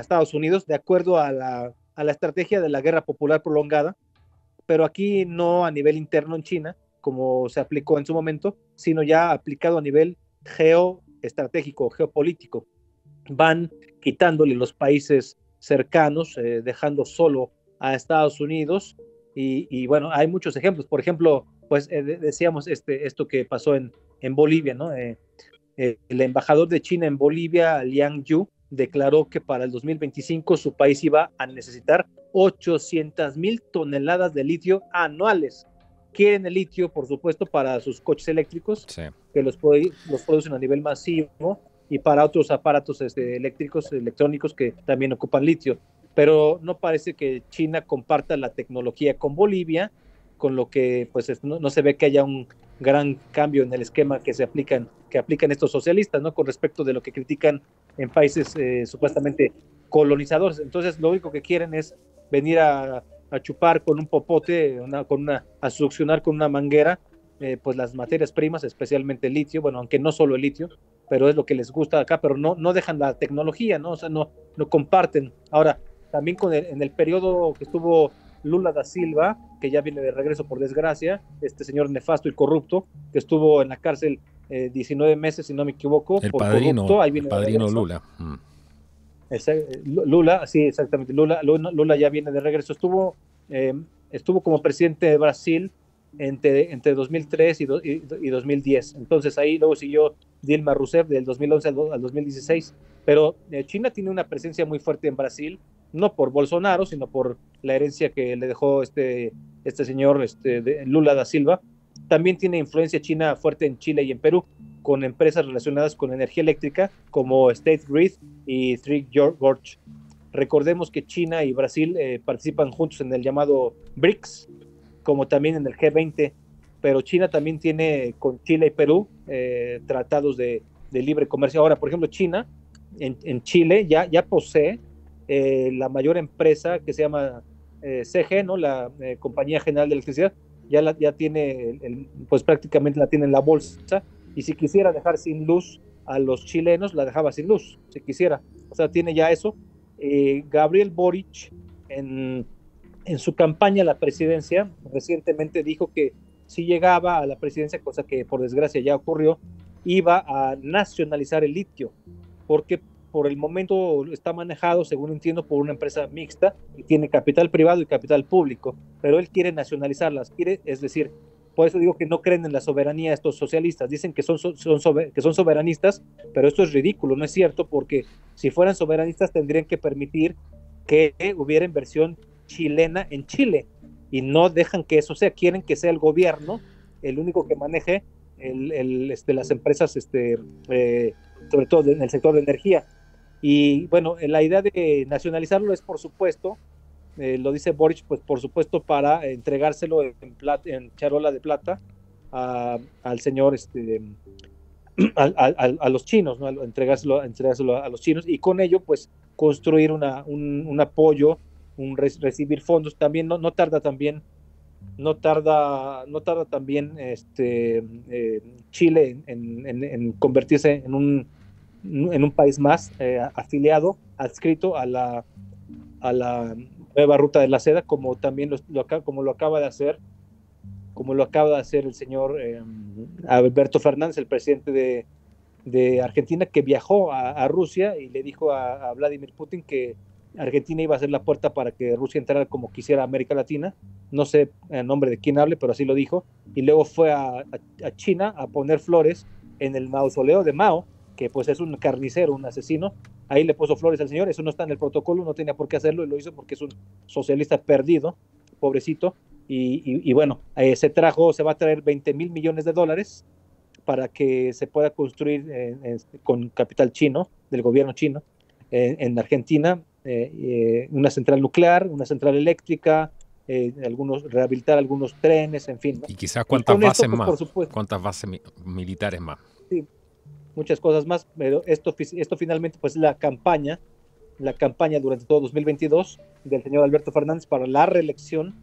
Estados Unidos de acuerdo a la estrategia de la guerra popular prolongada, pero aquí no a nivel interno en China, como se aplicó en su momento, sino ya aplicado a nivel geoestratégico, geopolítico. Van quitándole los países cercanos, dejando solo a Estados Unidos, y bueno, hay muchos ejemplos. Por ejemplo, pues decíamos esto que pasó en Bolivia, ¿no? El embajador de China en Bolivia, Liang Yu, declaró que para el 2025 su país iba a necesitar 800,000 toneladas de litio anuales. Quieren el litio, por supuesto, para sus coches eléctricos, sí, que los producen a nivel masivo, y para otros aparatos electrónicos que también ocupan litio. Pero no parece que China comparta la tecnología con Bolivia, con lo que pues no se ve que haya un gran cambio en el esquema que aplican estos socialistas, ¿no? Con respecto de lo que critican en países supuestamente colonizadores. Entonces lo único que quieren es venir a chupar con un popote, a succionar con una manguera pues las materias primas, especialmente el litio, bueno, aunque no solo el litio, pero es lo que les gusta acá, pero no dejan la tecnología, ¿no? O sea, no comparten. Ahora, también en el periodo que estuvo Lula da Silva, que ya viene de regreso por desgracia, este señor nefasto y corrupto, que estuvo en la cárcel 19 meses, si no me equivoco, por corrupto. Ahí viene el padrino Lula. Lula, sí, exactamente. Lula ya viene de regreso. Estuvo como presidente de Brasil entre 2003 y 2010. Entonces ahí luego siguió Dilma Rousseff del 2011 al 2016. Pero China tiene una presencia muy fuerte en Brasil, no por Bolsonaro, sino por la herencia que le dejó este señor Lula da Silva. También tiene influencia china fuerte en Chile y en Perú. con empresas relacionadas con energía eléctrica como State Grid y Three Gorge. Recordemos que China y Brasil participan juntos en el llamado BRICS, como también en el G20, pero China también tiene con Chile y Perú tratados de libre comercio. Ahora, por ejemplo, China en Chile ya posee la mayor empresa que se llama CG, ¿no? La Compañía General de Electricidad, ya tiene, pues prácticamente la tiene en la bolsa, y si quisiera dejar sin luz a los chilenos, la dejaba sin luz, si quisiera. O sea, tiene ya eso. Gabriel Boric, en su campaña a la presidencia, recientemente dijo que si llegaba a la presidencia, cosa que por desgracia ya ocurrió, iba a nacionalizar el litio, porque por el momento está manejado, según entiendo, por una empresa mixta y tiene capital privado y capital público, pero él quiere nacionalizarlas, es decir, por eso digo que no creen en la soberanía estos socialistas, dicen que son soberanistas, pero esto es ridículo, no es cierto, porque si fueran soberanistas tendrían que permitir que hubiera inversión chilena en Chile, y no dejan que eso sea, quieren que sea el gobierno el único que maneje las empresas, sobre todo en el sector de energía. Y bueno, la idea de nacionalizarlo es, por supuesto, lo dice Boric, pues por supuesto para entregárselo en charola de plata al señor, a los chinos, ¿no? Entregárselo a los chinos, y con ello pues construir un apoyo, recibir fondos. También no tarda también Chile en convertirse en un país más afiliado, adscrito a la nueva ruta de la seda, como también como lo acaba de hacer el señor Alberto Fernández, el presidente de Argentina, que viajó a Rusia y le dijo a Vladimir Putin que Argentina iba a ser la puerta para que Rusia entrara como quisiera a América Latina. No sé en nombre de quién hable, pero así lo dijo. Y luego fue a China a poner flores en el mausoleo de Mao, que pues es un carnicero, un asesino. Ahí le puso flores al señor. Eso no está en el protocolo, no tenía por qué hacerlo, y lo hizo porque es un socialista perdido, pobrecito. Y bueno, se va a traer $20 mil millones para que se pueda construir con capital chino, del gobierno chino, en Argentina, una central nuclear, una central eléctrica, rehabilitar algunos trenes, en fin, ¿no? Y quizás cuántas bases más, por supuesto, cuántas bases militares más. Sí, muchas cosas más, pero esto finalmente pues es la campaña durante todo 2022 del señor Alberto Fernández para la reelección,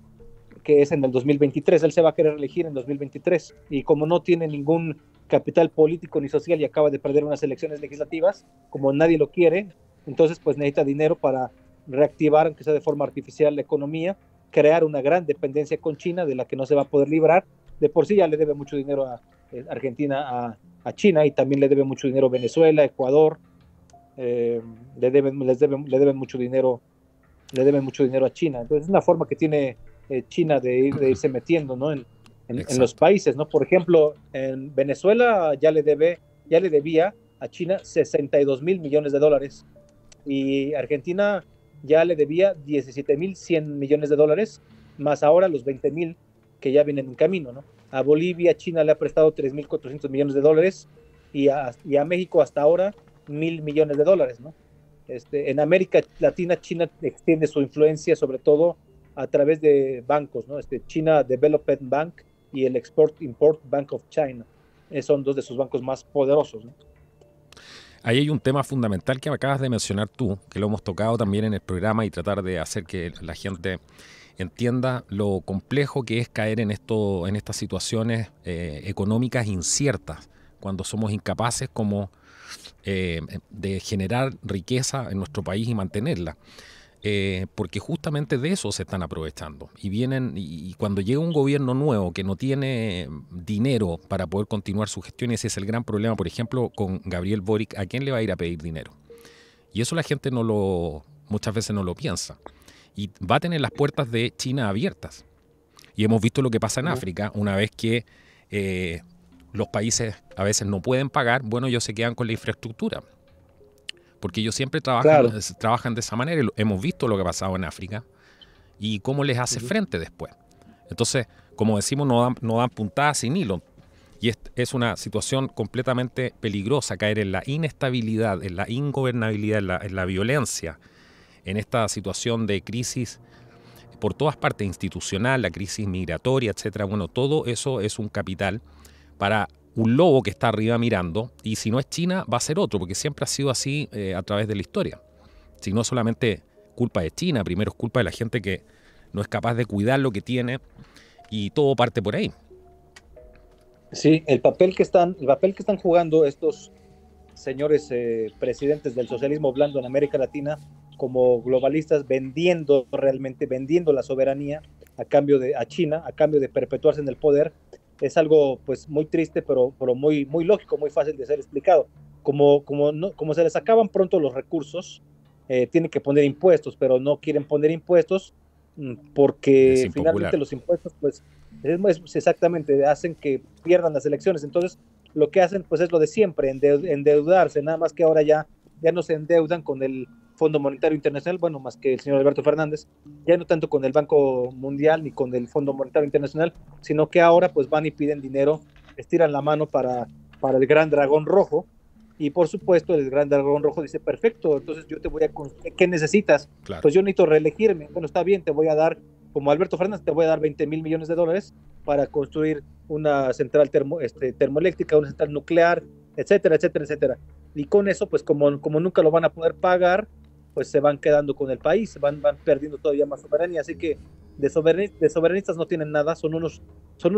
que es en el 2023. Él se va a querer elegir en 2023, y como no tiene ningún capital político ni social y acaba de perder unas elecciones legislativas, como nadie lo quiere, entonces pues necesita dinero para reactivar, aunque sea de forma artificial, la economía, crear una gran dependencia con China de la que no se va a poder librar. De por sí ya le debe mucho dinero a Argentina a China, y también le debe mucho dinero a Venezuela, Ecuador, le deben mucho dinero a China. Entonces es una forma que tiene China de irse metiendo, ¿no? en los países, ¿no? Por ejemplo, en Venezuela ya le debía a China $62 mil millones, y Argentina ya le debía $17.100 millones, más ahora los 20.000 que ya vienen en camino, ¿no? A Bolivia, China le ha prestado $3.400 millones, y a México hasta ahora $1.000 millones, ¿no? En América Latina, China extiende su influencia sobre todo a través de bancos, ¿no? China Development Bank y el Export-Import Bank of China. Son dos de sus bancos más poderosos, ¿no? Ahí hay un tema fundamental que acabas de mencionar tú, que lo hemos tocado también en el programa, y tratar de hacer que la gente entienda lo complejo que es caer en estas situaciones económicas inciertas, cuando somos incapaces como de generar riqueza en nuestro país y mantenerla. Porque justamente de eso se están aprovechando. Y cuando llega un gobierno nuevo que no tiene dinero para poder continuar su gestión, ese es el gran problema, por ejemplo, con Gabriel Boric, ¿a quién le va a ir a pedir dinero? Y eso la gente muchas veces no lo piensa. Y va a tener las puertas de China abiertas. Y hemos visto lo que pasa en África, una vez que los países a veces no pueden pagar, bueno, ellos se quedan con la infraestructura. Porque ellos siempre trabajan de esa manera. Hemos visto lo que ha pasado en África y cómo les hace frente después. Entonces, como decimos, no dan puntadas sin hilo. Y es una situación completamente peligrosa caer en la inestabilidad, en la ingobernabilidad, en la violencia, en esta situación de crisis por todas partes, institucional, la crisis migratoria, etcétera. Bueno, todo eso es un capital para un lobo que está arriba mirando, y si no es China, va a ser otro, porque siempre ha sido así a través de la historia. Si no solamente culpa de China, primero es culpa de la gente que no es capaz de cuidar lo que tiene, y todo parte por ahí. Sí, el papel que están jugando estos señores presidentes del socialismo blando en América Latina como globalistas, realmente vendiendo la soberanía a China, a cambio de perpetuarse en el poder, es algo pues muy triste, pero muy, muy lógico, muy fácil de ser explicado. Como se les acaban pronto los recursos, tienen que poner impuestos, pero no quieren poner impuestos porque finalmente los impuestos pues exactamente hacen que pierdan las elecciones. Entonces lo que hacen pues es lo de siempre, endeudarse, nada más que ahora ya no se endeudan con el Fondo Monetario Internacional, bueno, más que el señor Alberto Fernández, ya no tanto con el Banco Mundial ni con el Fondo Monetario Internacional, sino que ahora pues van y piden dinero, estiran la mano para el Gran Dragón Rojo, y por supuesto el Gran Dragón Rojo dice, perfecto, entonces yo te voy a construir, ¿qué necesitas? Claro. Pues yo necesito reelegirme, bueno, está bien, te voy a dar, como Alberto Fernández, te voy a dar $20,000 millones para construir una central termoeléctrica, una central nuclear, etcétera, etcétera, etcétera. Y con eso, pues como nunca lo van a poder pagar, pues se van quedando con el país, van perdiendo todavía más soberanía. Así que de soberanistas no tienen nada, son unos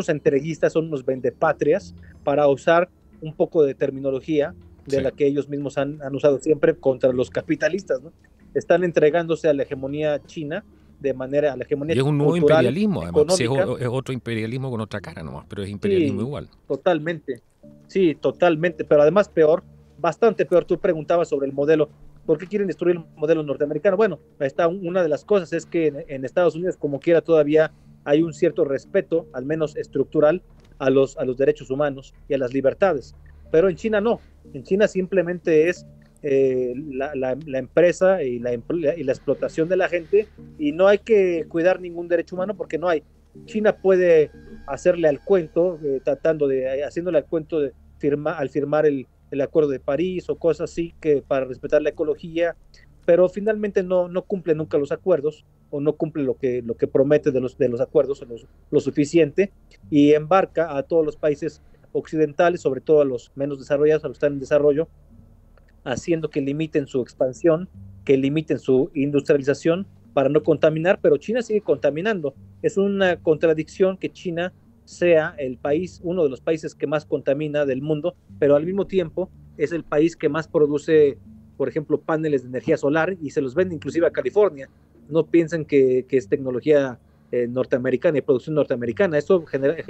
entreguistas, son unos vendepatrias, para usar un poco de terminología de la que ellos mismos han usado siempre contra los capitalistas, ¿no? Están entregándose a la hegemonía china, a la hegemonía. Y es un nuevo cultural, imperialismo, además. Sí, es otro imperialismo con otra cara nomás, pero es imperialismo igual. Totalmente. Sí, totalmente. Pero además peor, bastante peor. Tú preguntabas sobre el modelo. ¿Por qué quieren destruir el modelo norteamericano? Bueno, una de las cosas es que en Estados Unidos, como quiera, todavía hay un cierto respeto, al menos estructural, a los derechos humanos y a las libertades. Pero en China no. En China simplemente es la empresa y la explotación de la gente, y no hay que cuidar ningún derecho humano porque no hay. China puede hacerle al cuento, haciéndole al cuento al firmar el Acuerdo de París o cosas así, que para respetar la ecología, pero finalmente no cumple nunca los acuerdos, o no cumple lo que promete de los acuerdos lo suficiente, y embarca a todos los países occidentales, sobre todo a los menos desarrollados, a los que están en desarrollo, haciendo que limiten su expansión, que limiten su industrialización para no contaminar, pero China sigue contaminando. Es una contradicción que China sea uno de los países que más contamina del mundo, pero al mismo tiempo es el país que más produce, por ejemplo, paneles de energía solar, y se los vende inclusive a California. No piensen que es tecnología norteamericana y producción norteamericana. Eso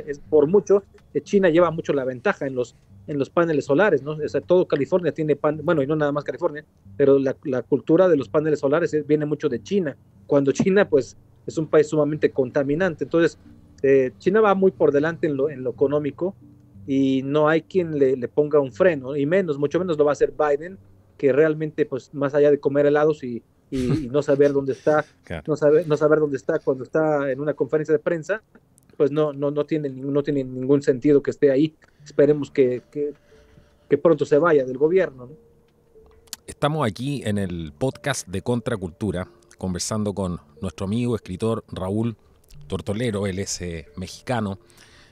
es por mucho, China lleva mucho la ventaja en los paneles solares, ¿no? O sea, todo California tiene bueno, y no nada más California, pero la cultura de los paneles solares viene mucho de China, cuando China pues es un país sumamente contaminante. Entonces China va muy por delante en lo económico, y no hay quien le ponga un freno, y mucho menos lo va a hacer Biden, que realmente pues más allá de comer helados y no saber dónde está, claro, no saber dónde está cuando está en una conferencia de prensa, pues no tiene ningún sentido que esté ahí. Esperemos que pronto se vaya del gobierno, ¿no? Estamos aquí en el podcast de Contracultura conversando con nuestro amigo, escritor Raúl Tortolero. Él es mexicano,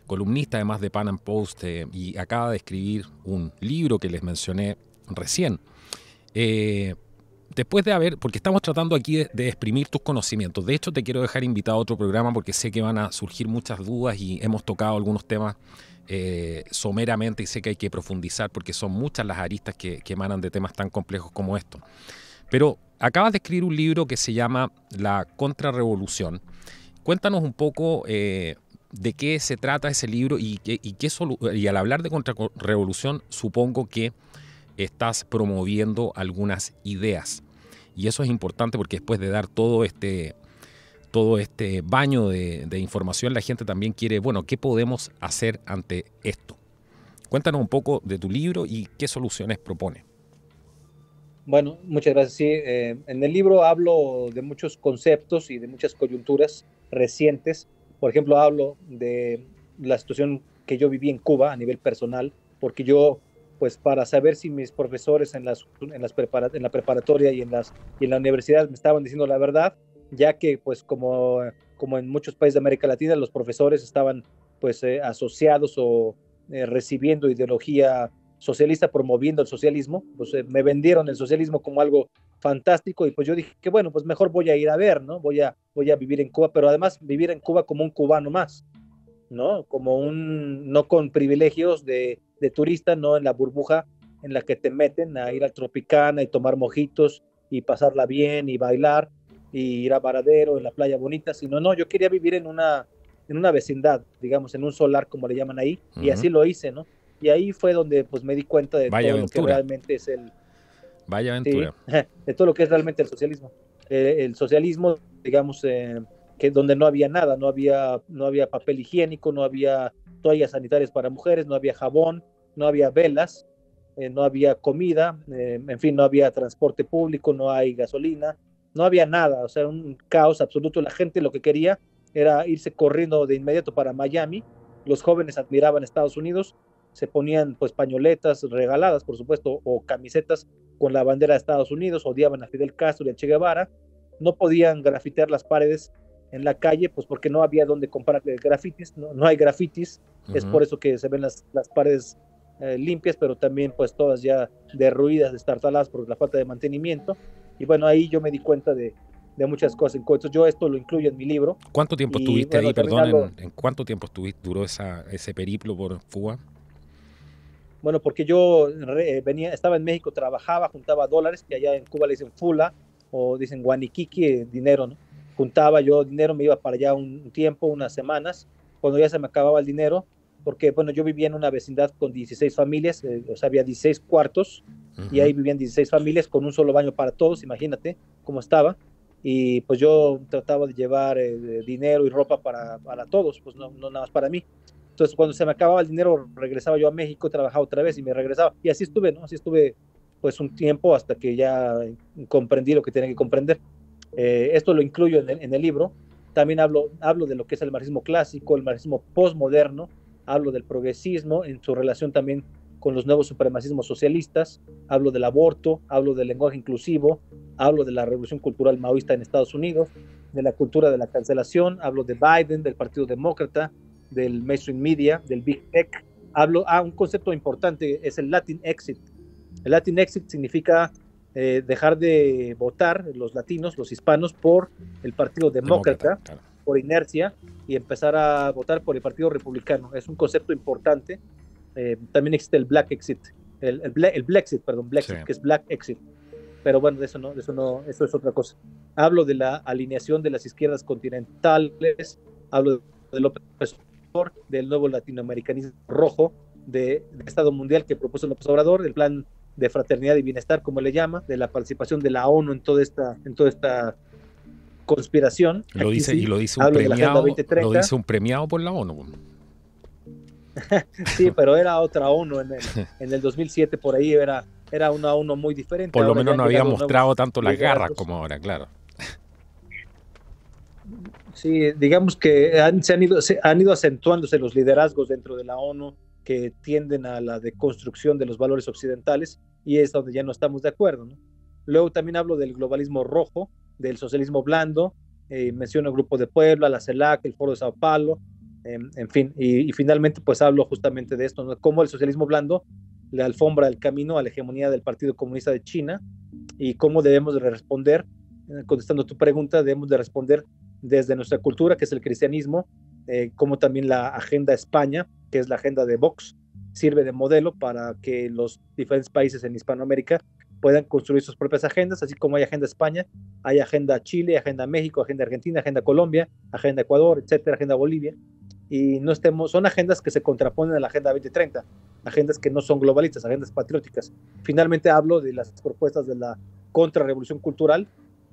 columnista además de Pan Am Post, y acaba de escribir un libro que les mencioné recién. Después de porque estamos tratando aquí de exprimir tus conocimientos. De hecho, te quiero dejar invitado a otro programa porque sé que van a surgir muchas dudas y hemos tocado algunos temas someramente, y sé que hay que profundizar porque son muchas las aristas que emanan de temas tan complejos como estos. Pero acabas de escribir un libro que se llama La Contrarrevolución. Cuéntanos un poco de qué se trata ese libro y al hablar de contrarrevolución, supongo que estás promoviendo algunas ideas, y eso es importante porque después de dar todo este baño de información, la gente también quiere, bueno, ¿qué podemos hacer ante esto? Cuéntanos un poco de tu libro y qué soluciones propone. Bueno, muchas gracias. Sí, en el libro hablo de muchos conceptos y de muchas coyunturas recientes. Por ejemplo, hablo de la situación que yo viví en Cuba a nivel personal, porque yo, pues para saber si mis profesores en la preparatoria y en la universidad me estaban diciendo la verdad, ya que pues como en muchos países de América Latina, los profesores estaban pues asociados o recibiendo ideología socialista, promoviendo el socialismo, pues me vendieron el socialismo como algo fantástico y pues yo dije que bueno, pues mejor voy a ir a ver, ¿no? Voy a vivir en Cuba, pero además vivir en Cuba como un cubano más, ¿no? No con privilegios de turista, no en la burbuja en la que te meten a ir al Tropicana y tomar mojitos y pasarla bien y bailar y ir a Varadero, en la playa bonita, sino no, yo quería vivir en una vecindad, digamos, en un solar, como le llaman ahí, y así lo hice, ¿no? Y ahí fue donde pues me di cuenta de Vaya todo aventura. Lo que realmente es Vaya aventura. Sí, de todo lo que es realmente el socialismo. El socialismo, digamos, que donde no había nada, no había papel higiénico, no había toallas sanitarias para mujeres, no había jabón, no había velas, no había comida, en fin, no había transporte público, no hay gasolina, no había nada, o sea, un caos absoluto. La gente lo que quería era irse corriendo de inmediato para Miami. Los jóvenes admiraban Estados Unidos, se ponían pues pañoletas regaladas, por supuesto, o camisetas con la bandera de Estados Unidos, odiaban a Fidel Castro y a Che Guevara, no podían grafitear las paredes en la calle, pues porque no había donde comprar grafitis, no hay grafitis, es por eso que se ven las paredes limpias, pero también pues todas ya derruidas, destartaladas por la falta de mantenimiento. Y bueno, ahí yo me di cuenta de muchas cosas. Entonces yo esto lo incluyo en mi libro. ¿Cuánto tiempo estuviste ahí, perdón, en cuánto tiempo duró ese periplo por Cuba? Bueno, porque yo estaba en México, trabajaba, juntaba dólares, que allá en Cuba le dicen fula, o dicen guaniquique, dinero, ¿no? Juntaba yo dinero, me iba para allá un tiempo, unas semanas, cuando ya se me acababa el dinero, porque, bueno, yo vivía en una vecindad con 16 familias, o sea, había 16 cuartos, y ahí vivían 16 familias con un solo baño para todos, imagínate cómo estaba, y pues yo trataba de llevar dinero y ropa para todos, pues no nada más para mí. Entonces, cuando se me acababa el dinero, regresaba yo a México, trabajaba otra vez y me regresaba. Y así estuve, ¿no? Así estuve, pues, un tiempo hasta que ya comprendí lo que tenía que comprender. Esto lo incluyo en el libro. También hablo de lo que es el marxismo clásico, el marxismo postmoderno. Hablo del progresismo en su relación también con los nuevos supremacismos socialistas. Hablo del aborto, hablo del lenguaje inclusivo, hablo de la revolución cultural maoísta en Estados Unidos, de la cultura de la cancelación. Hablo de Biden, del Partido Demócrata, del mainstream media, del big tech. Un concepto importante es el Latin exit. El Latin exit significa dejar de votar los latinos, los hispanos, por el Partido Demócrata, claro, por inercia, y empezar a votar por el Partido Republicano. Es un concepto importante. También existe el Black exit, el Blexit, sí, que es Black exit. Pero bueno, eso es otra cosa. Hablo de la alineación de las izquierdas continentales, hablo de López Obrador, del nuevo latinoamericanismo rojo de Estado mundial que propuso López Obrador, del plan de fraternidad y bienestar, como le llama, de la participación de la ONU en toda esta conspiración. Lo dice un premiado por la ONU. Sí, pero era otra ONU en el 2007, por ahí era una ONU muy diferente. Por lo menos no había mostrado tanto las garras como ahora, claro. Sí, digamos que han ido acentuándose los liderazgos dentro de la ONU que tienden a la deconstrucción de los valores occidentales, y es donde ya no estamos de acuerdo, ¿no? Luego también hablo del globalismo rojo, del socialismo blando, menciono el Grupo de Puebla, la CELAC, el Foro de Sao Paulo, en fin, y finalmente pues hablo justamente de esto, ¿no? Cómo el socialismo blando le alfombra el camino a la hegemonía del Partido Comunista de China, y cómo debemos de responder, contestando tu pregunta, debemos de responder desde nuestra cultura, que es el cristianismo, como también la Agenda España, que es la agenda de Vox, sirve de modelo para que los diferentes países en Hispanoamérica puedan construir sus propias agendas, así como hay Agenda España, hay Agenda Chile, Agenda México, Agenda Argentina, Agenda Colombia, Agenda Ecuador, etcétera, Agenda Bolivia, y son agendas que se contraponen a la Agenda 2030, agendas que no son globalistas, agendas patrióticas. Finalmente hablo de las propuestas de la contrarrevolución cultural,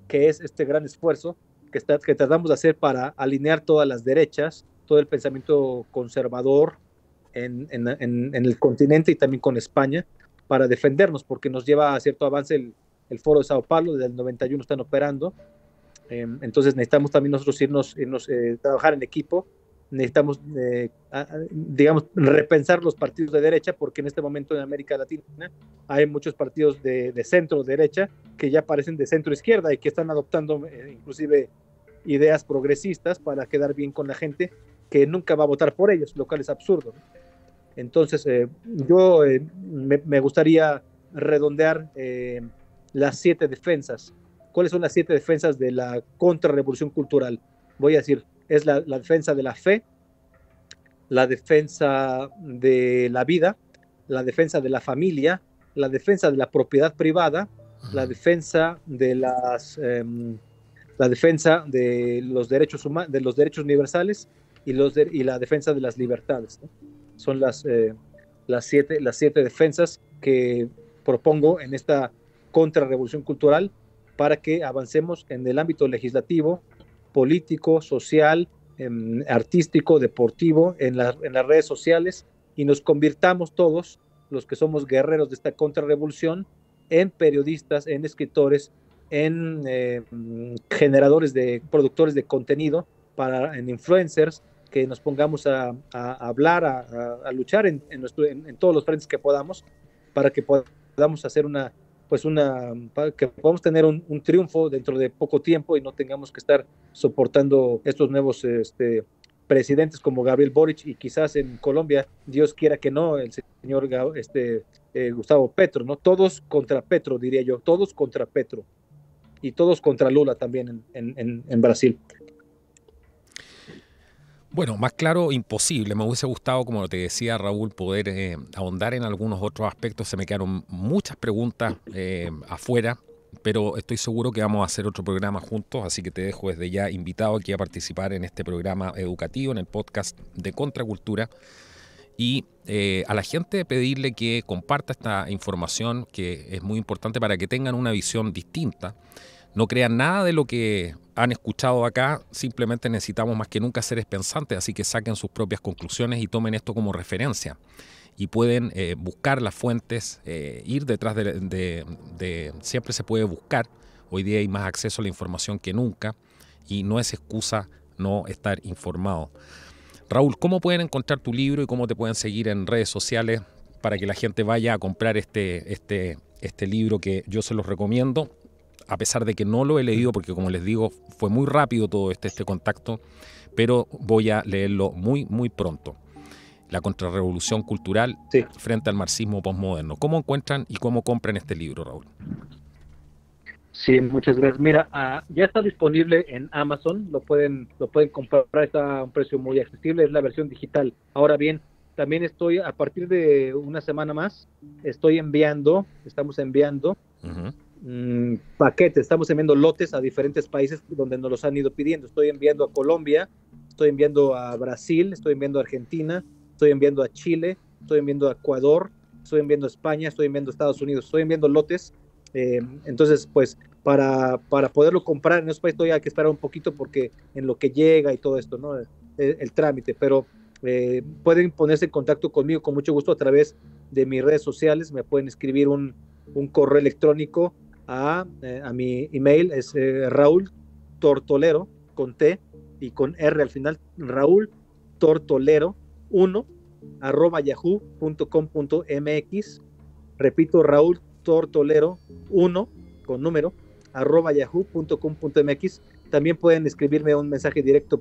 que es este gran esfuerzo que tratamos de hacer para alinear todas las derechas, todo el pensamiento conservador en el continente y también con España, para defendernos, porque nos lleva a cierto avance el Foro de Sao Paulo, desde el 91 están operando. Entonces necesitamos también nosotros irnos trabajar en equipo necesitamos, digamos, repensar los partidos de derecha, porque en este momento en América Latina hay muchos partidos de centro derecha que ya parecen de centro izquierda y que están adoptando inclusive ideas progresistas para quedar bien con la gente que nunca va a votar por ellos, lo cual es absurdo. Entonces, yo me gustaría redondear las 7 defensas. ¿Cuáles son las 7 defensas de la contrarrevolución cultural? Voy a decir, es la defensa de la fe, la defensa de la vida, la defensa de la familia, la defensa de la propiedad privada, la defensa de la defensa de los derechos humanos, de los derechos universales y la defensa de las libertades, ¿no? Son las 7 defensas que propongo en esta contrarrevolución cultural para que avancemos en el ámbito legislativo, político, social, artístico, deportivo, en las redes sociales, y nos convirtamos todos, los que somos guerreros de esta contrarrevolución, en periodistas, en escritores, en generadores productores de contenido, en influencers, que nos pongamos a hablar, a luchar en todos los frentes que podamos, para que podamos hacer para que podamos tener un triunfo dentro de poco tiempo y no tengamos que estar soportando estos nuevos presidentes como Gabriel Boric, y quizás en Colombia, Dios quiera que no, el señor Gustavo Petro, ¿no? Todos contra Petro, diría yo, todos contra Petro, y todos contra Lula también en Brasil. Bueno, más claro, imposible. Me hubiese gustado, como te decía Raúl, poder ahondar en algunos otros aspectos. Se me quedaron muchas preguntas afuera, pero estoy seguro que vamos a hacer otro programa juntos, así que te dejo desde ya invitado aquí a participar en este programa educativo, en el podcast de Contracultura. Y a la gente pedirle que comparta esta información, que es muy importante para que tengan una visión distinta. No crean nada de lo que han escuchado acá, simplemente necesitamos más que nunca seres pensantes, así que saquen sus propias conclusiones y tomen esto como referencia. Y pueden buscar las fuentes, ir detrás siempre se puede buscar. Hoy día hay más acceso a la información que nunca y no es excusa no estar informado. Raúl, ¿cómo pueden encontrar tu libro y cómo te pueden seguir en redes sociales para que la gente vaya a comprar este libro, que yo se los recomiendo? A pesar de que no lo he leído, porque como les digo, fue muy rápido todo este contacto, pero voy a leerlo muy, muy pronto. La contrarrevolución cultural frente al marxismo posmoderno. ¿Cómo encuentran y cómo compran este libro, Raúl? Sí, muchas gracias. Mira, ya está disponible en Amazon, lo pueden comprar, está a un precio muy accesible, es la versión digital. Ahora bien, también a partir de una semana más, estamos enviando paquetes, estamos enviando lotes a diferentes países donde nos los han ido pidiendo. Estoy enviando a Colombia, estoy enviando a Brasil, estoy enviando a Argentina, estoy enviando a Chile, estoy enviando a Ecuador, estoy enviando a España, estoy enviando a Estados Unidos, estoy enviando lotes. Entonces, pues, para poderlo comprar en esos países todavía hay que esperar un poquito, porque en lo que llega y todo esto, ¿no? El trámite, pero pueden ponerse en contacto conmigo con mucho gusto a través de mis redes sociales. Me pueden escribir un correo electrónico a mi email, es Raúl Tortolero, con T y con R al final, Raúl Tortolero 1 @yahoo.com.mx. Repito, Raúl Tortolero 1 con número @yahoo.com.mx. También pueden escribirme un mensaje directo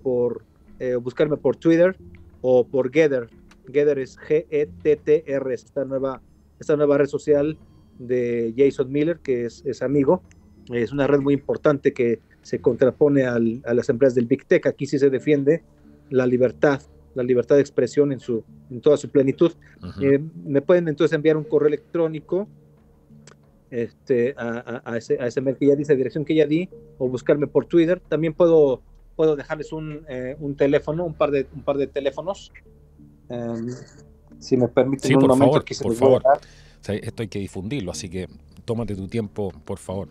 buscarme por Twitter o por Gather. Gather es Gettr, esta nueva red social de Jason Miller, que es amigo. Es una red muy importante que se contrapone a las empresas del Big Tech. Aquí sí se defiende la libertad de expresión en toda su plenitud. Me pueden entonces enviar un correo electrónico a ese mail que ya dice, dirección que ya di, o buscarme por Twitter. También puedo dejarles un teléfono, un par de teléfonos, si me permiten. Sí, un por momento, favor, aquí se por los voy a favor. dar. O sea, esto hay que difundirlo, así que tómate tu tiempo, por favor.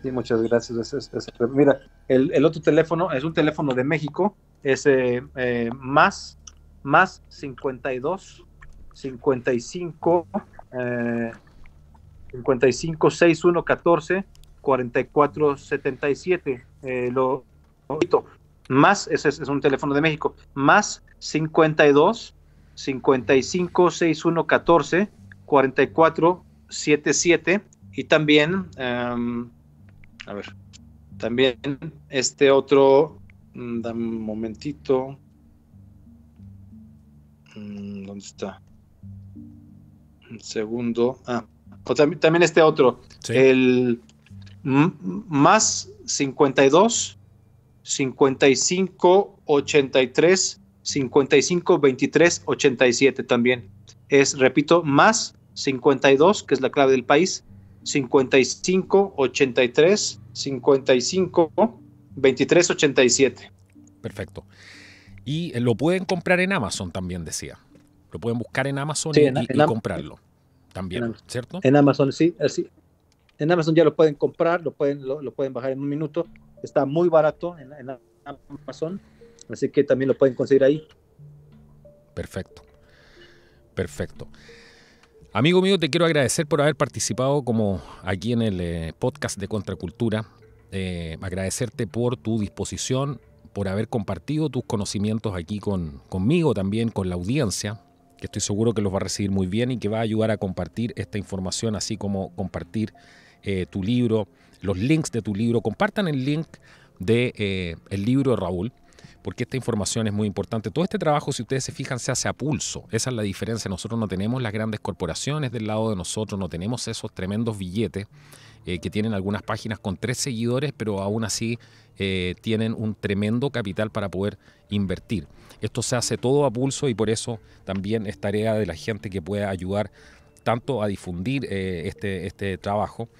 Sí, muchas gracias. Mira, el otro teléfono es un teléfono de México, es más 52 55 61 14 44 77. Lo repito, más, ese es un teléfono de México, más 52 55 61 14 44 77, y también, a ver, también este otro, dame un momentito, ¿dónde está? Un segundo, también este otro, ¿Sí? el más 52 55 83 55 23 87 también. Repito, más 52, que es la clave del país, 55 83 55 23 87. Perfecto. Y lo pueden comprar en Amazon también, decía. Lo pueden buscar en Amazon Sí, y comprarlo también, ¿cierto? En Amazon, sí, así. En Amazon ya lo pueden comprar, lo pueden bajar en un minuto. Está muy barato en Amazon, así que también lo pueden conseguir ahí. Perfecto. Perfecto. Amigo mío, te quiero agradecer por haber participado como aquí en el podcast de Contracultura. Agradecerte por tu disposición, por haber compartido tus conocimientos aquí conmigo, también con la audiencia, que estoy seguro que los va a recibir muy bien y que va a ayudar a compartir esta información, así como compartir tu libro, los links de tu libro. Compartan el link de el libro de Raúl, porque esta información es muy importante. Todo este trabajo, si ustedes se fijan, se hace a pulso. Esa es la diferencia. Nosotros no tenemos las grandes corporaciones del lado de nosotros, no tenemos esos tremendos billetes que tienen algunas páginas con 3 seguidores, pero aún así tienen un tremendo capital para poder invertir. Esto se hace todo a pulso y por eso también es tarea de la gente que pueda ayudar tanto a difundir este trabajo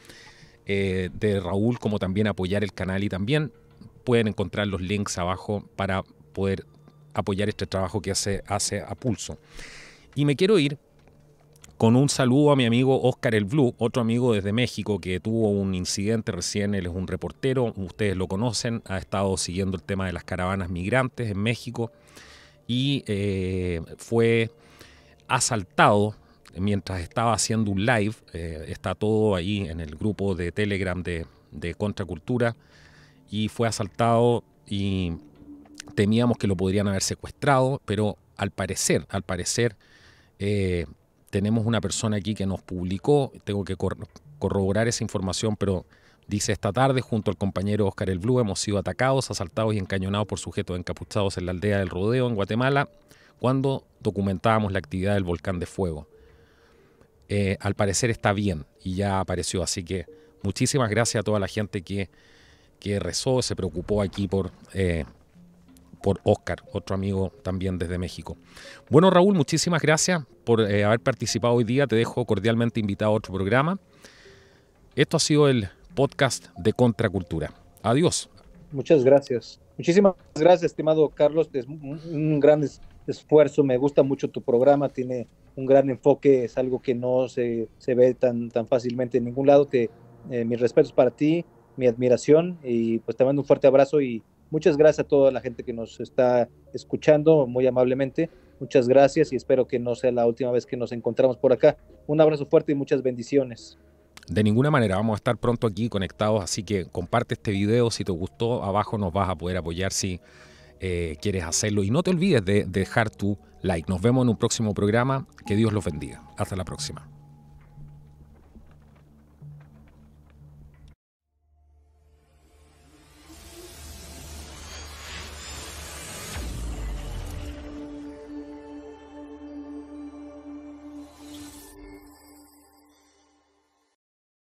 de Raúl, como también apoyar el canal, y también pueden encontrar los links abajo para poder apoyar este trabajo que hace a pulso. Y me quiero ir con un saludo a mi amigo Oscar el Blue, otro amigo desde México que tuvo un incidente recién. Él es un reportero, ustedes lo conocen, ha estado siguiendo el tema de las caravanas migrantes en México y fue asaltado mientras estaba haciendo un live. Está todo ahí en el grupo de Telegram de Contracultura, y fue asaltado y temíamos que lo podrían haber secuestrado, pero al parecer tenemos una persona aquí que nos publicó, tengo que corroborar esa información, pero dice: esta tarde junto al compañero Oscar el Blue hemos sido atacados, asaltados y encañonados por sujetos encapuchados en la aldea del Rodeo en Guatemala cuando documentábamos la actividad del volcán de fuego. Al parecer está bien y ya apareció, así que muchísimas gracias a toda la gente que rezó, se preocupó aquí por Oscar, otro amigo también desde México. Bueno, Raúl, muchísimas gracias por haber participado hoy día. Te dejo cordialmente invitado a otro programa. Esto ha sido el podcast de Contracultura. Adiós. Muchas gracias. Muchísimas gracias, estimado Carlos. Es un gran esfuerzo. Me gusta mucho tu programa. Tiene un gran enfoque. Es algo que no se ve tan fácilmente en ningún lado. Mis respetos para ti, mi admiración, y pues te mando un fuerte abrazo y muchas gracias a toda la gente que nos está escuchando muy amablemente. Muchas gracias y espero que no sea la última vez que nos encontramos por acá. Un abrazo fuerte y muchas bendiciones. De ninguna manera, vamos a estar pronto aquí conectados, así que comparte este video si te gustó. Abajo nos vas a poder apoyar si quieres hacerlo, y no te olvides de dejar tu like. Nos vemos en un próximo programa. Que Dios los bendiga. Hasta la próxima.